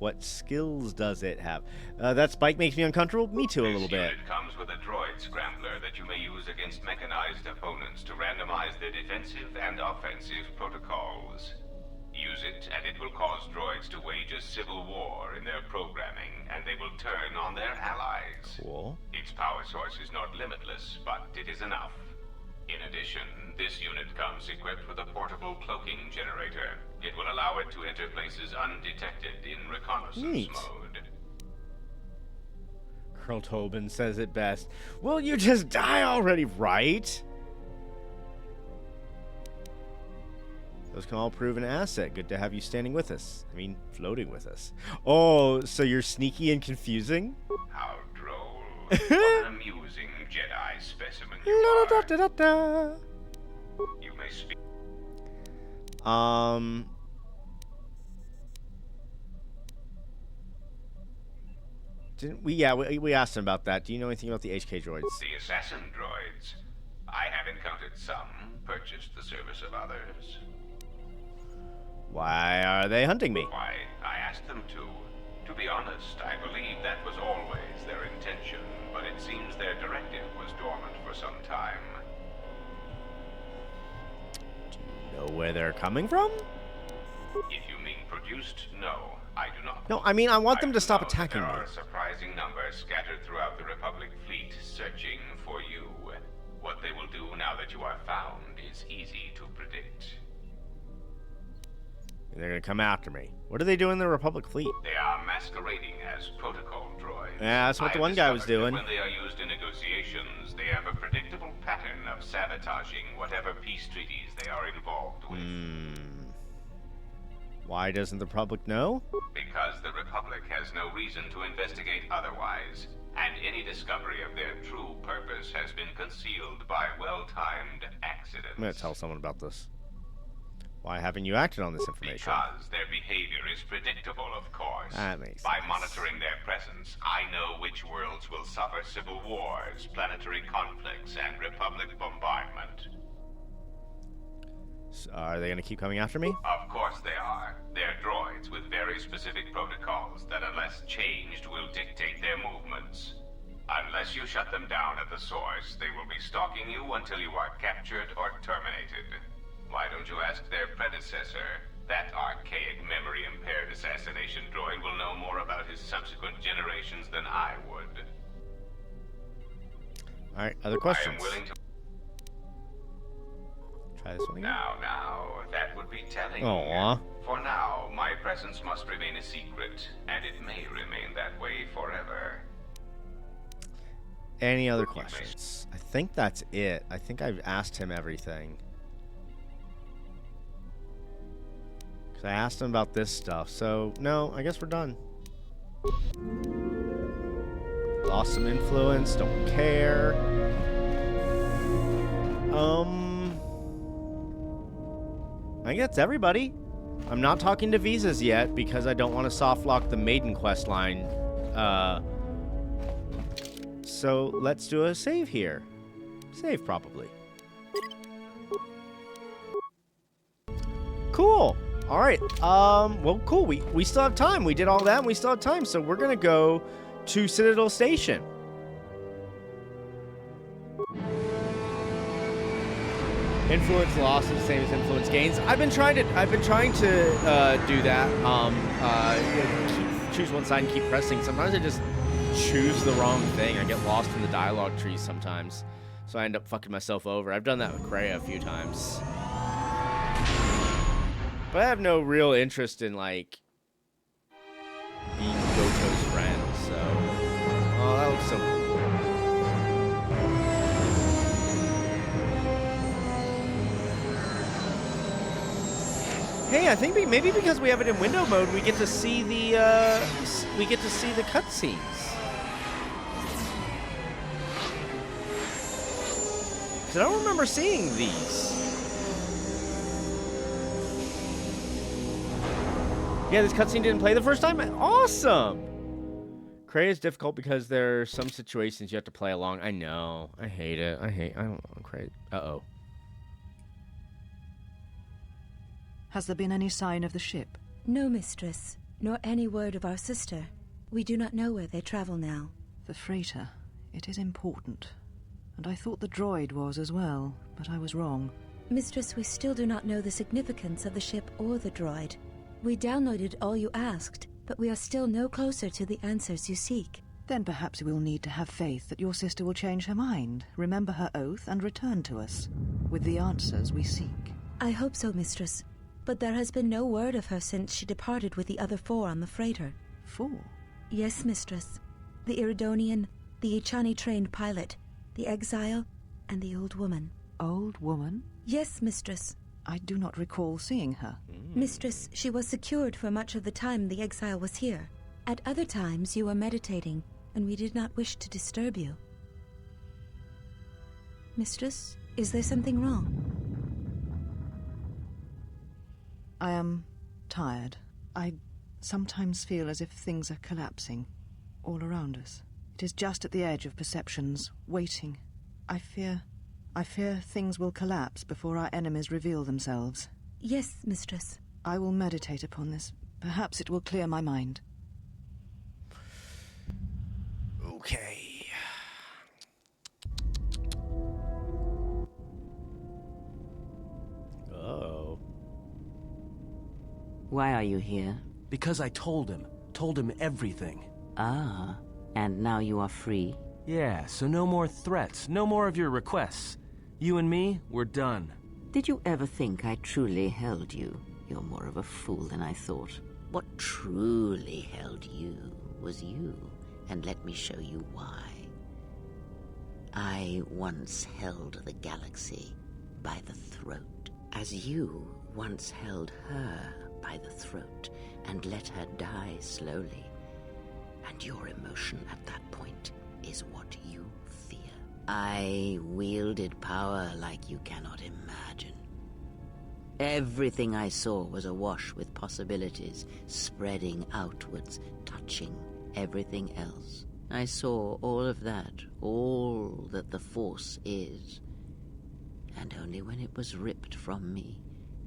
What skills does it have? That spike makes me uncomfortable. Me too, a little bit. It comes with a droid scrambler that you may use against mechanized opponents to randomize their defensive and offensive protocols. Use it, and it will cause droids to wage a civil war in their programming, and they will turn on their allies. Cool. Its power source is not limitless, but it is enough. In addition, this unit comes equipped with a portable cloaking generator. It will allow it to enter places undetected in reconnaissance mode. Colonel Tobin says it best. Will you just die already, right? Those can all prove an asset. Good to have you standing with us. I mean, floating with us. Oh, so you're sneaky and confusing? How droll. What an amusing Jedi specimen you are. You may speak. Didn't we? Yeah, we asked him about that. Do you know anything about the HK droids? The assassin droids. I have encountered some, purchased the service of others. Why are they hunting me? Why, I asked them to. To be honest, I believe that was always their intention, but it seems their directive was dormant for some time. Do you know where they're coming from? If you mean produced, no, I do not. No, I mean, I want them to stop attacking me. There are a surprising number scattered throughout the Republic fleet searching for you. What they will do now that you are found is easy to predict. They're gonna come after me. What are they doing in the Republic fleet? They are masquerading as protocol droids. Yeah, that's what the one guy was doing. When they are used in negotiations, they have a predictable pattern of sabotaging whatever peace treaties they are involved with. Why doesn't the Republic know? Because the Republic has no reason to investigate otherwise, and any discovery of their true purpose has been concealed by well-timed accidents. I'm gonna tell someone about this. Why haven't you acted on this information? Because their behavior is predictable, of course. That makes sense. By monitoring their presence, I know which worlds will suffer civil wars, planetary conflicts, and Republic bombardment. So are they gonna keep coming after me? Of course they are. They're droids with very specific protocols that, unless changed, will dictate their movements. Unless you shut them down at the source, they will be stalking you until you are captured or terminated. Why don't you ask their predecessor? That archaic, memory-impaired assassination droid will know more about his subsequent generations than I would. Alright, other questions? I am willing to... Try this one again. Now, that would be telling. Aww. For now, my presence must remain a secret, and it may remain that way forever. Any other questions? I think that's it. I think I've asked him everything. I asked him about this stuff, so no, I guess we're done. Lost some influence, don't care. I think that's everybody. I'm not talking to visas yet because I don't want to soft lock the Maiden quest line. So let's do a save here. Save probably. Cool. All right. Well, cool. We still have time. We did all that, and we still have time. So we're gonna go to Citadel Station. Influence loss is the same as influence gains. I've been trying to do that. Choose one side and keep pressing. Sometimes I just choose the wrong thing. I get lost in the dialogue trees sometimes, so I end up fucking myself over. I've done that with Kreia a few times. But I have no real interest in, like, being Goto's friend, so... Oh, that looks so cool. Hey, I think maybe because we have it in window mode, we get to see the, cutscenes. Because I don't remember seeing these. Yeah, this cutscene didn't play the first time? Awesome! Kreia is difficult because there are some situations you have to play along. I know. I hate it. I don't know. Kreia. Uh-oh. Has there been any sign of the ship? No, mistress. nor any word of our sister. We do not know where they travel now. The freighter. It is important. And I thought the droid was as well, but I was wrong. Mistress, we still do not know the significance of the ship or the droid. We downloaded all you asked, but we are still no closer to the answers you seek. Then perhaps we'll need to have faith that your sister will change her mind, remember her oath, and return to us with the answers we seek. I hope so, Mistress. But there has been no word of her since she departed with the other 4 on the freighter. 4? Yes, Mistress. The Iridonian, the Ichani-trained pilot, the exile, and the old woman. Old woman? Yes, Mistress. I do not recall seeing her. Mistress, she was secured for much of the time the exile was here. At other times you were meditating, and we did not wish to disturb you. Mistress, is there something wrong? I am tired. I sometimes feel as if things are collapsing all around us. It is just at the edge of perceptions, waiting. I fear things will collapse before our enemies reveal themselves. Yes, Mistress. I will meditate upon this. Perhaps it will clear my mind. Okay. Oh. Why are you here? Because I told him everything. Ah, and now you are free? Yeah, so no more threats, no more of your requests. You and me, we're done. Did you ever think I truly held you? You're more of a fool than I thought. What truly held you was you, and let me show you why. I once held the galaxy by the throat, as you once held her by the throat and let her die slowly. And your emotion at that point is what you fear. I wielded power like you cannot imagine. Everything I saw was awash with possibilities, spreading outwards, touching everything else. I saw all of that, all that the Force is. And only when it was ripped from me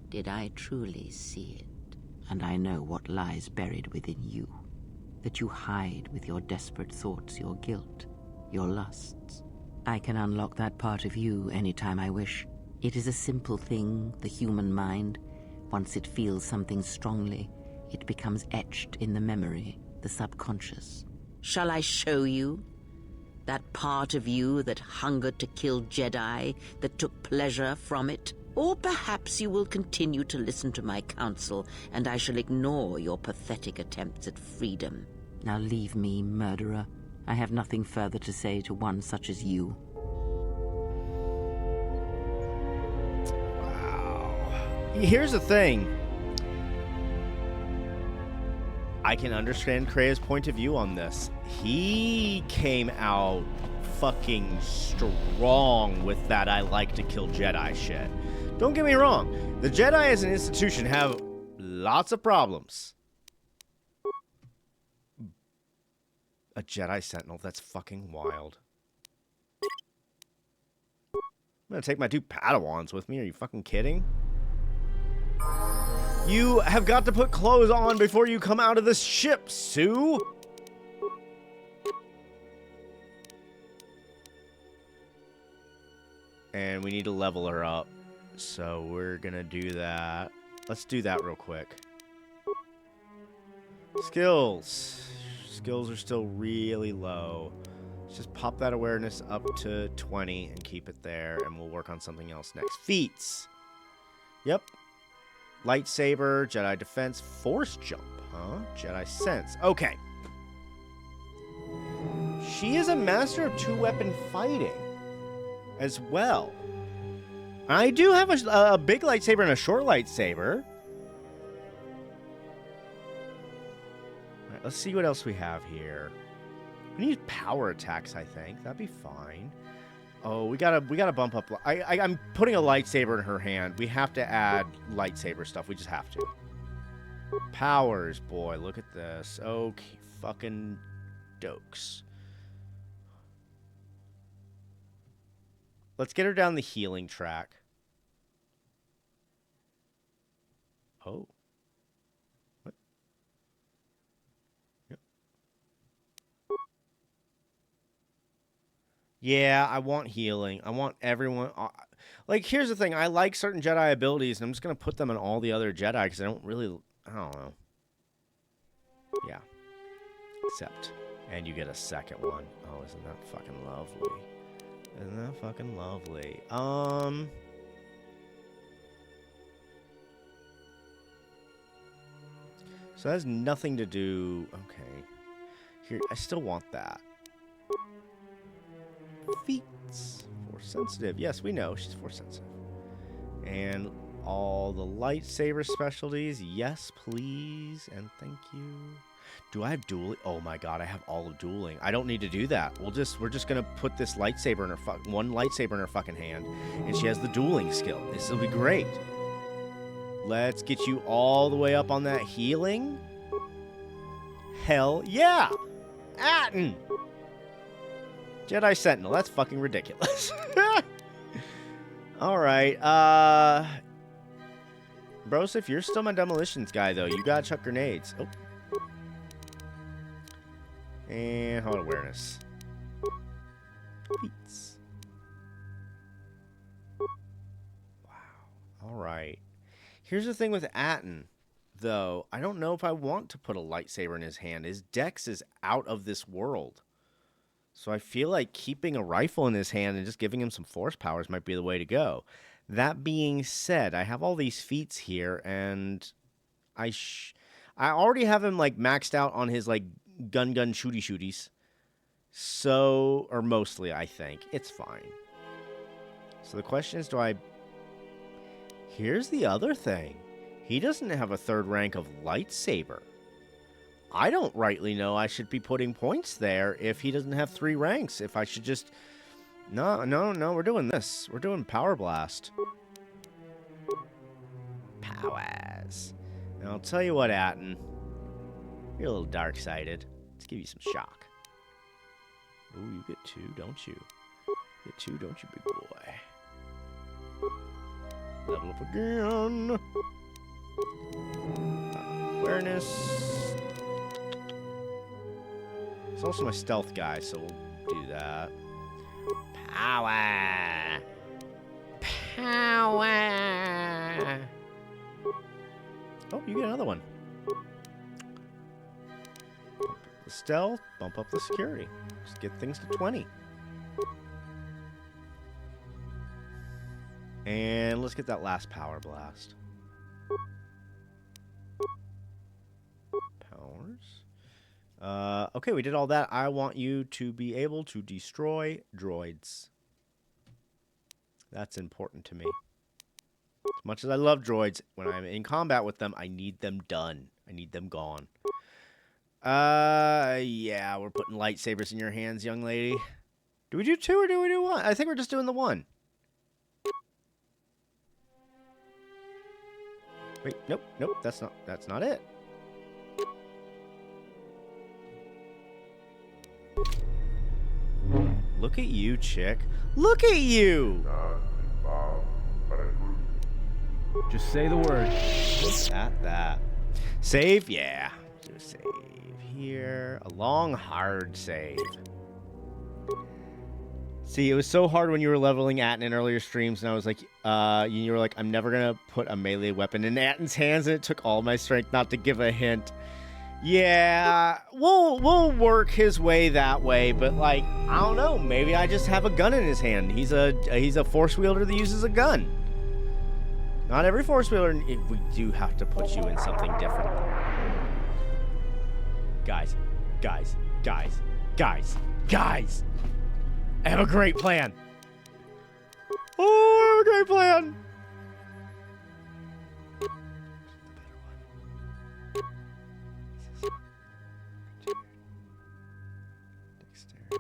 did I truly see it. And I know what lies buried within you, that you hide with your desperate thoughts, your guilt, your lusts. I can unlock that part of you anytime I wish. It is a simple thing, the human mind. Once it feels something strongly, it becomes etched in the memory, the subconscious. Shall I show you? That part of you that hungered to kill Jedi, that took pleasure from it? Or perhaps you will continue to listen to my counsel, and I shall ignore your pathetic attempts at freedom. Now leave me, murderer. I have nothing further to say to one such as you. Here's the thing. I can understand Krea's point of view on this. He came out fucking strong with that I like to kill Jedi shit. Don't get me wrong. The Jedi as an institution have lots of problems. A Jedi Sentinel, that's fucking wild. I'm gonna take my 2 Padawans with me. Are you fucking kidding? You have got to put clothes on before you come out of this ship, Sue! And we need to level her up. So we're gonna do that. Let's do that real quick. Skills. Skills are still really low. Let's just pop that awareness up to 20 and keep it there, and we'll work on something else next. Feats. Yep. Lightsaber, Jedi Defense, Force Jump, huh? Jedi Sense. Okay. She is a master of 2-weapon fighting as well. I do have a big lightsaber and a short lightsaber. Alright, let's see what else we have here. We need power attacks, I think. That'd be fine. Oh, we gotta bump up. I'm putting a lightsaber in her hand. We have to add lightsaber stuff. We just have to. Powers, boy. Look at this. Okay, fucking dokes. Let's get her down the healing track. Oh. What? Yeah, I want healing. I want everyone. Like, here's the thing. I like certain Jedi abilities, and I'm just going to put them in all the other Jedi because I don't know. Yeah. Accept. And you get a second one. Oh, isn't that fucking lovely? Isn't that fucking lovely? So that has nothing to do... Okay. Here, I still want that. Feats. Force sensitive. Yes, we know she's force sensitive. And all the lightsaber specialties. Yes, please. And thank you. Do I have dueling? Oh my god, I have all of dueling. I don't need to do that. We're just gonna put this lightsaber in her one lightsaber in her fucking hand, and she has the dueling skill. This will be great. Let's get you all the way up on that healing. Hell yeah! Atten! Jedi Sentinel. That's fucking ridiculous. Alright, Broseph, you're still my demolitions guy, though. You gotta chuck grenades. Oh. And hold awareness. Feats. Wow. Alright. Here's the thing with Atten, though. I don't know if I want to put a lightsaber in his hand. His dex is out of this world. So I feel like keeping a rifle in his hand and just giving him some force powers might be the way to go. That being said, I have all these feats here, and I already have him like maxed out on his like gun shooties. So, or mostly, I think. It's fine. So the question is, here's the other thing. He doesn't have a third rank of lightsaber. I don't rightly know I should be putting points there if he doesn't have 3 ranks. If I should just... No, we're doing this. We're doing Power Blast. Powers. And I'll tell you what, Atten. You're a little dark-sided. Let's give you some shock. Ooh, you get 2, don't you? You get 2, don't you, big boy? Level up again. Awareness. It's also my stealth guy, so we'll do that. Power! Power! Oh, you get another one. Bump up the stealth, bump up the security. Just get things to 20. And let's get that last power blast. Powers. Okay, we did all that. I want you to be able to destroy droids. That's important to me. As much as I love droids, when I'm in combat with them, I need them done. I need them gone. Yeah, we're putting lightsabers in your hands, young lady. Do we do 2 or do we do 1? I think we're just doing the 1. Wait, nope, that's not it. Look at you, chick. Look at you! Just say the word. Look at that. Save? Yeah. Do a save here. A long, hard save. See, it was so hard when you were leveling Atten in earlier streams, and I was like, you were like, I'm never gonna put a melee weapon in Atten's hands, and it took all my strength not to give a hint. Yeah, we'll work his way that way, but like, I don't know, maybe I just have a gun in his hand. He's a force wielder that uses a gun. Not every force wielder. We do have to put you in something different. Guys. I have a great plan. Oh, I have a great plan. Dexterity.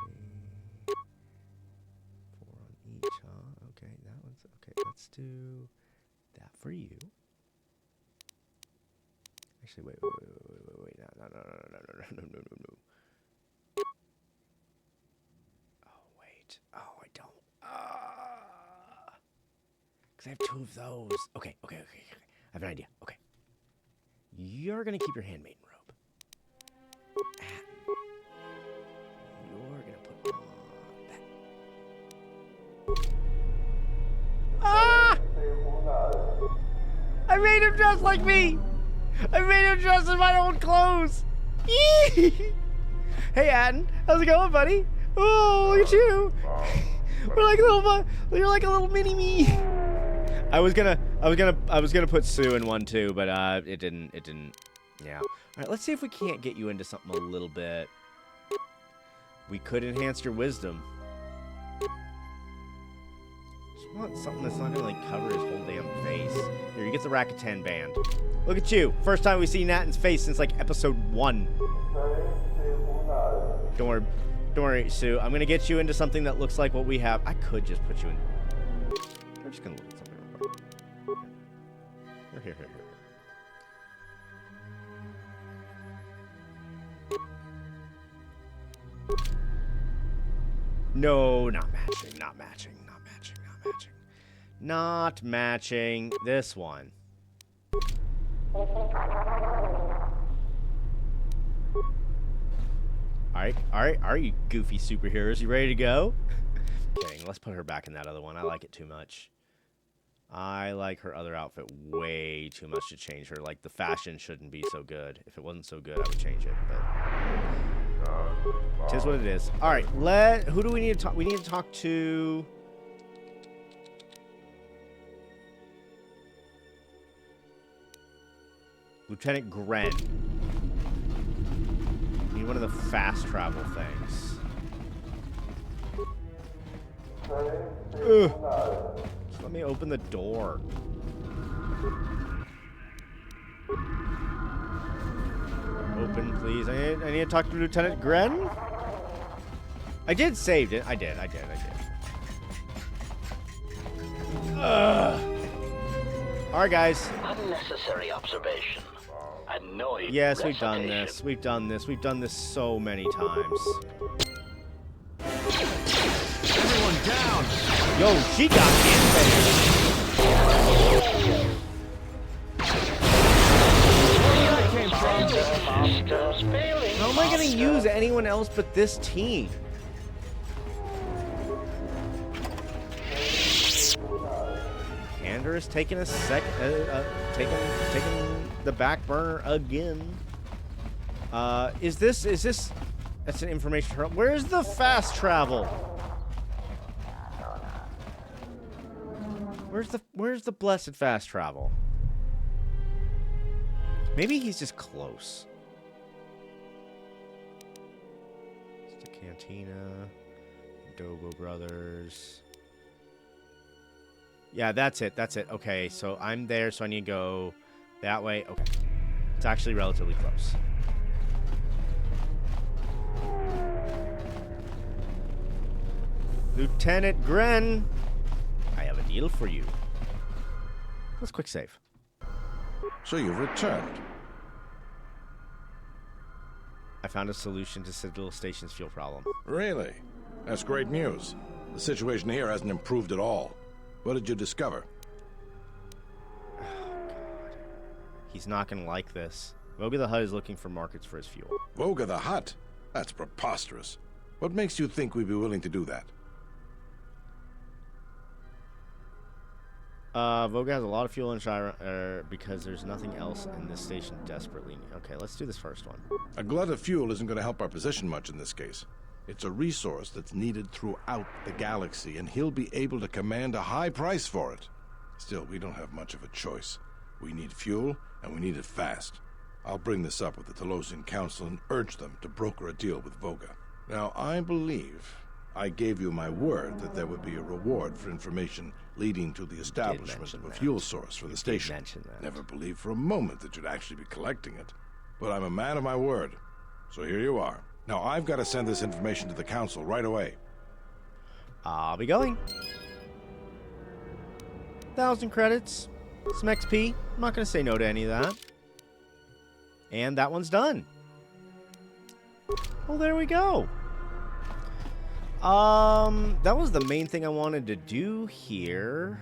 4 on each, huh? Okay, that one's okay. Let's do that for you. Actually, wait. No. Oh, wait. Oh, I don't. Because I have 2 of those. Okay. I have an idea. Okay. You're going to keep your handmaiden robe. You're going to put on that. I made him dress like me! I made him dress in my old clothes! Hey, Atten. How's it going, buddy? Oh, look at you! You're like a little mini-me! I was gonna put Sue in one too, but it didn't. Yeah. All right, let's see if we can't get you into something a little bit. We could enhance your wisdom. Just want something that's not gonna like cover his whole damn face. Here, you get the Rakuten band. Look at you. First time we see Nathan's face since like episode 1. Don't worry, Sue. I'm gonna get you into something that looks like what we have. I could just put you in. We're just gonna look at something real quick. Here. No, not matching. This one. Alright, you goofy superheroes. You ready to go? Kidding, let's put her back in that other one. I like it too much. I like her other outfit way too much to change her. Like, the fashion shouldn't be so good. If it wasn't so good, I would change it, but... Tis what it is. Alright, who do we need to talk? We need to talk to... Lieutenant Gren. Need one of the fast travel things. Ugh. Just let me open the door. Open, please. I need to talk to Lieutenant Gren. I did save it. I did. Alright, guys. Unnecessary observation. Annoyed. Yes, we've done this. We've done this so many times. Everyone down! Yo, she got How am I going to use anyone else but this team? Kander is taking a taking the back burner again. Is this? That's an information hub. Where's the fast travel? Where's the blessed fast travel? Maybe he's just close. It's the Cantina, Dogo Brothers. Yeah, that's it. Okay, so I'm there, so I need to go that way. Okay. It's actually relatively close. Lieutenant Gren, I have a deal for you. Let's quick save. So you've returned. I found a solution to Citadel Station's fuel problem. Really? That's great news. The situation here hasn't improved at all. What did you discover? Oh, God. He's not going to like this. Voga the Hutt is looking for markets for his fuel. Voga the Hutt? That's preposterous. What makes you think we'd be willing to do that? Voga has a lot of fuel in Shire because there's nothing else in this station desperately. Okay, let's do this first one. A glut of fuel isn't going to help our position much in this case. It's a resource that's needed throughout the galaxy, and he'll be able to command a high price for it. Still, we don't have much of a choice. We need fuel, and we need it fast. I'll bring this up with the Telosian Council and urge them to broker a deal with Voga. Now, I believe I gave you my word that there would be a reward for information leading to the establishment of a fuel source for the station. Never believed for a moment that you'd actually be collecting it. But I'm a man of my word. So here you are. Now, I've got to send this information to the Council right away. I'll be going. 1,000 credits. Some XP. I'm not going to say no to any of that. And that one's done. Well, there we go. That was the main thing I wanted to do here.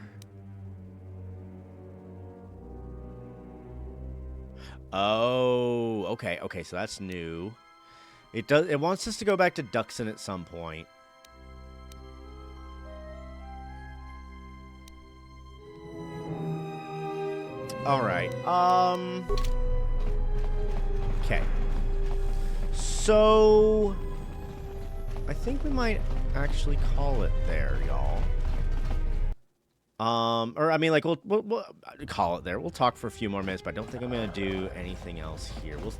Oh, okay, so that's new. It wants us to go back to Duxon at some point. Alright, okay. So, I think we might actually call it there, y'all. Or, I mean, like, we'll call it there. We'll talk for a few more minutes, but I don't think I'm going to do anything else here. We'll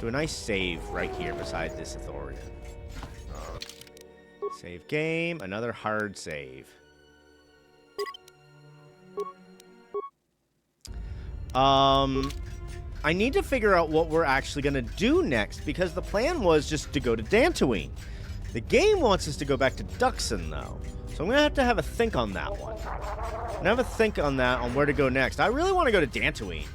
do a nice save right here beside this Ithorian. Save game, another hard save. I need to figure out what we're actually going to do next, because the plan was just to go to Dantooine. The game wants us to go back to Duxon, though. So I'm going to have a think on that one. I'm going to have a think on that, on where to go next. I really want to go to Dantooine.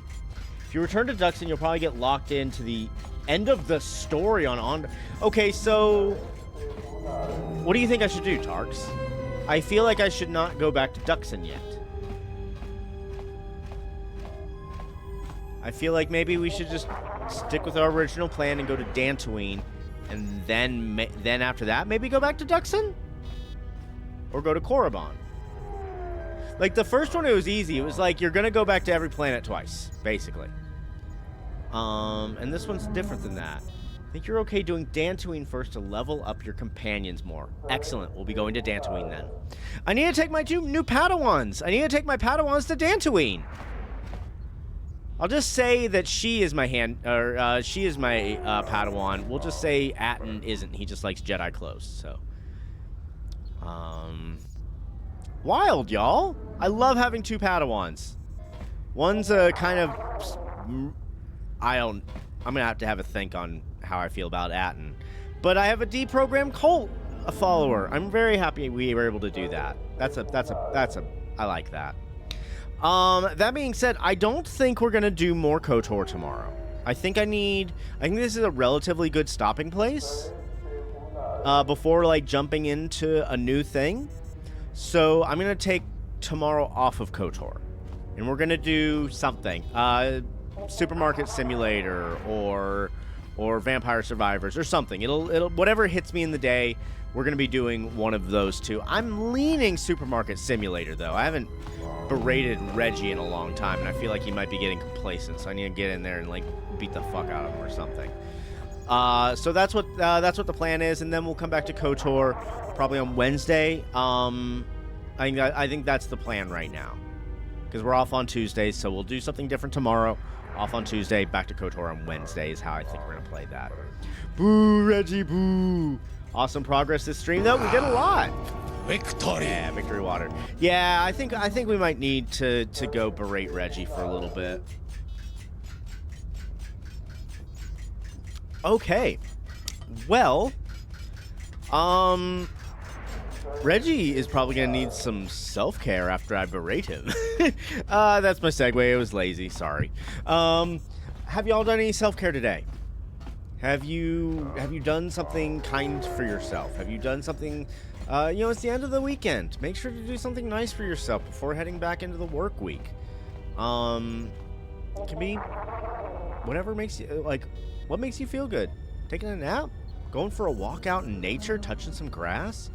If you return to Duxon, you'll probably get locked into the end of the story on... Okay, so... What do you think I should do, Tarks? I feel like I should not go back to Duxon yet. I feel like maybe we should just stick with our original plan and go to Dantooine, and then after that, maybe go back to Duxon? Or go to Korriban. Like, the first one, it was easy. It was like, you're gonna go back to every planet twice, basically. And this one's different than that. I think you're okay doing Dantooine first to level up your companions more. Excellent. We'll be going to Dantooine then. I need to take my 2 new Padawans. I need to take my Padawans to Dantooine. I'll just say that she is my she is my Padawan. We'll just say Atten isn't. He just likes Jedi clothes, so. Wild, y'all. I love having 2 Padawans. One's a kind of... I'm going to have a think on how I feel about Atten. But I have a deprogrammed cult follower. I'm very happy we were able to do that. I like that. That being said, I don't think we're going to do more KOTOR tomorrow. I think this is a relatively good stopping place before, like, jumping into a new thing. So I'm going to take tomorrow off of KOTOR. And we're going to do something. Supermarket Simulator or Vampire Survivors or something. It'll whatever hits me in the day, we're going to be doing one of those 2. I'm leaning Supermarket Simulator, though. I haven't berated Reggie in a long time, and I feel like he might be getting complacent, so I need to get in there and, like, beat the fuck out of him or something. So that's what the plan is, and then we'll come back to KOTOR probably on Wednesday. I think that's the plan right now, because we're off on Tuesdays, so we'll do something different tomorrow. Off on Tuesday, back to KOTOR on Wednesday is how I think we're gonna play that. Boo, Reggie, boo! Awesome progress this stream, though. We did a lot. Victory. Yeah, victory water. Yeah, I think we might need to go berate Reggie for a little bit. Okay. Well, Reggie is probably gonna need some self-care after I berate him. That's my segue. It was lazy. Sorry. Have y'all done any self-care today? Have you done something kind for yourself? Have you done something? It's the end of the weekend. Make sure to do something nice for yourself before heading back into the work week. It can be whatever makes you, like, what makes you feel good? Taking a nap? Going for a walk out in nature? Touching some grass?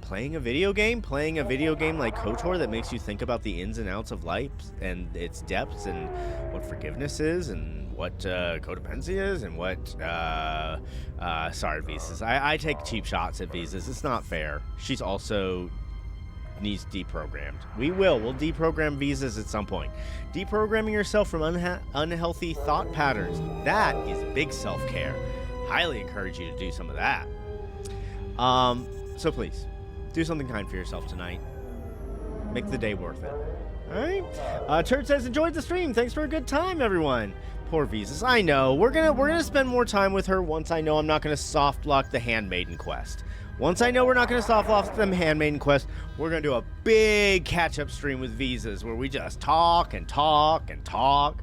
Playing a video game like KOTOR that makes you think about the ins and outs of life and its depths and what forgiveness is and what codependency is and what sorry, Visas. I take cheap shots at Visas. It's not fair. She's also needs deprogrammed. We'll deprogram Visas at some point. Deprogramming yourself from unhealthy thought patterns. That is big self-care. Highly encourage you to do some of that. So please, do something kind for yourself tonight. Make the day worth it. Alright? Turd says, enjoyed the stream. Thanks for a good time, everyone. Poor Visas. I know. We're gonna spend more time with her once I know I'm not gonna soft lock the Handmaiden quest. Once I know we're not gonna soft lock the Handmaiden quest, we're gonna do a big catch-up stream with Visas where we just talk and talk and talk.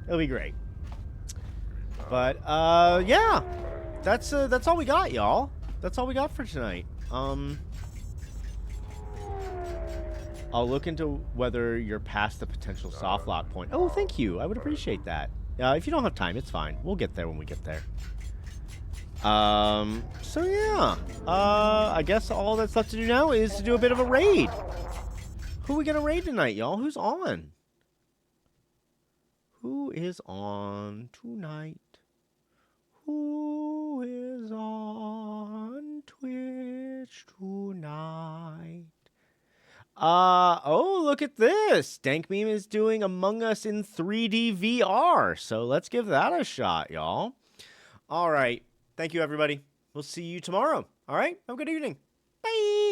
It'll be great. But yeah. That's all we got, y'all. That's all we got for tonight. I'll look into whether you're past the potential soft lock point. Oh, thank you. I would appreciate that. If you don't have time, it's fine. We'll get there when we get there. So yeah. I guess all that's left to do now is to do a bit of a raid. Who are we gonna raid tonight, y'all? Who's on? Who is on tonight? Who is on Twitch tonight? Oh, look at this. Dank Meme is doing Among Us in 3D VR. So let's give that a shot, y'all. All right. Thank you, everybody. We'll see you tomorrow. All right. Have a good evening. Bye.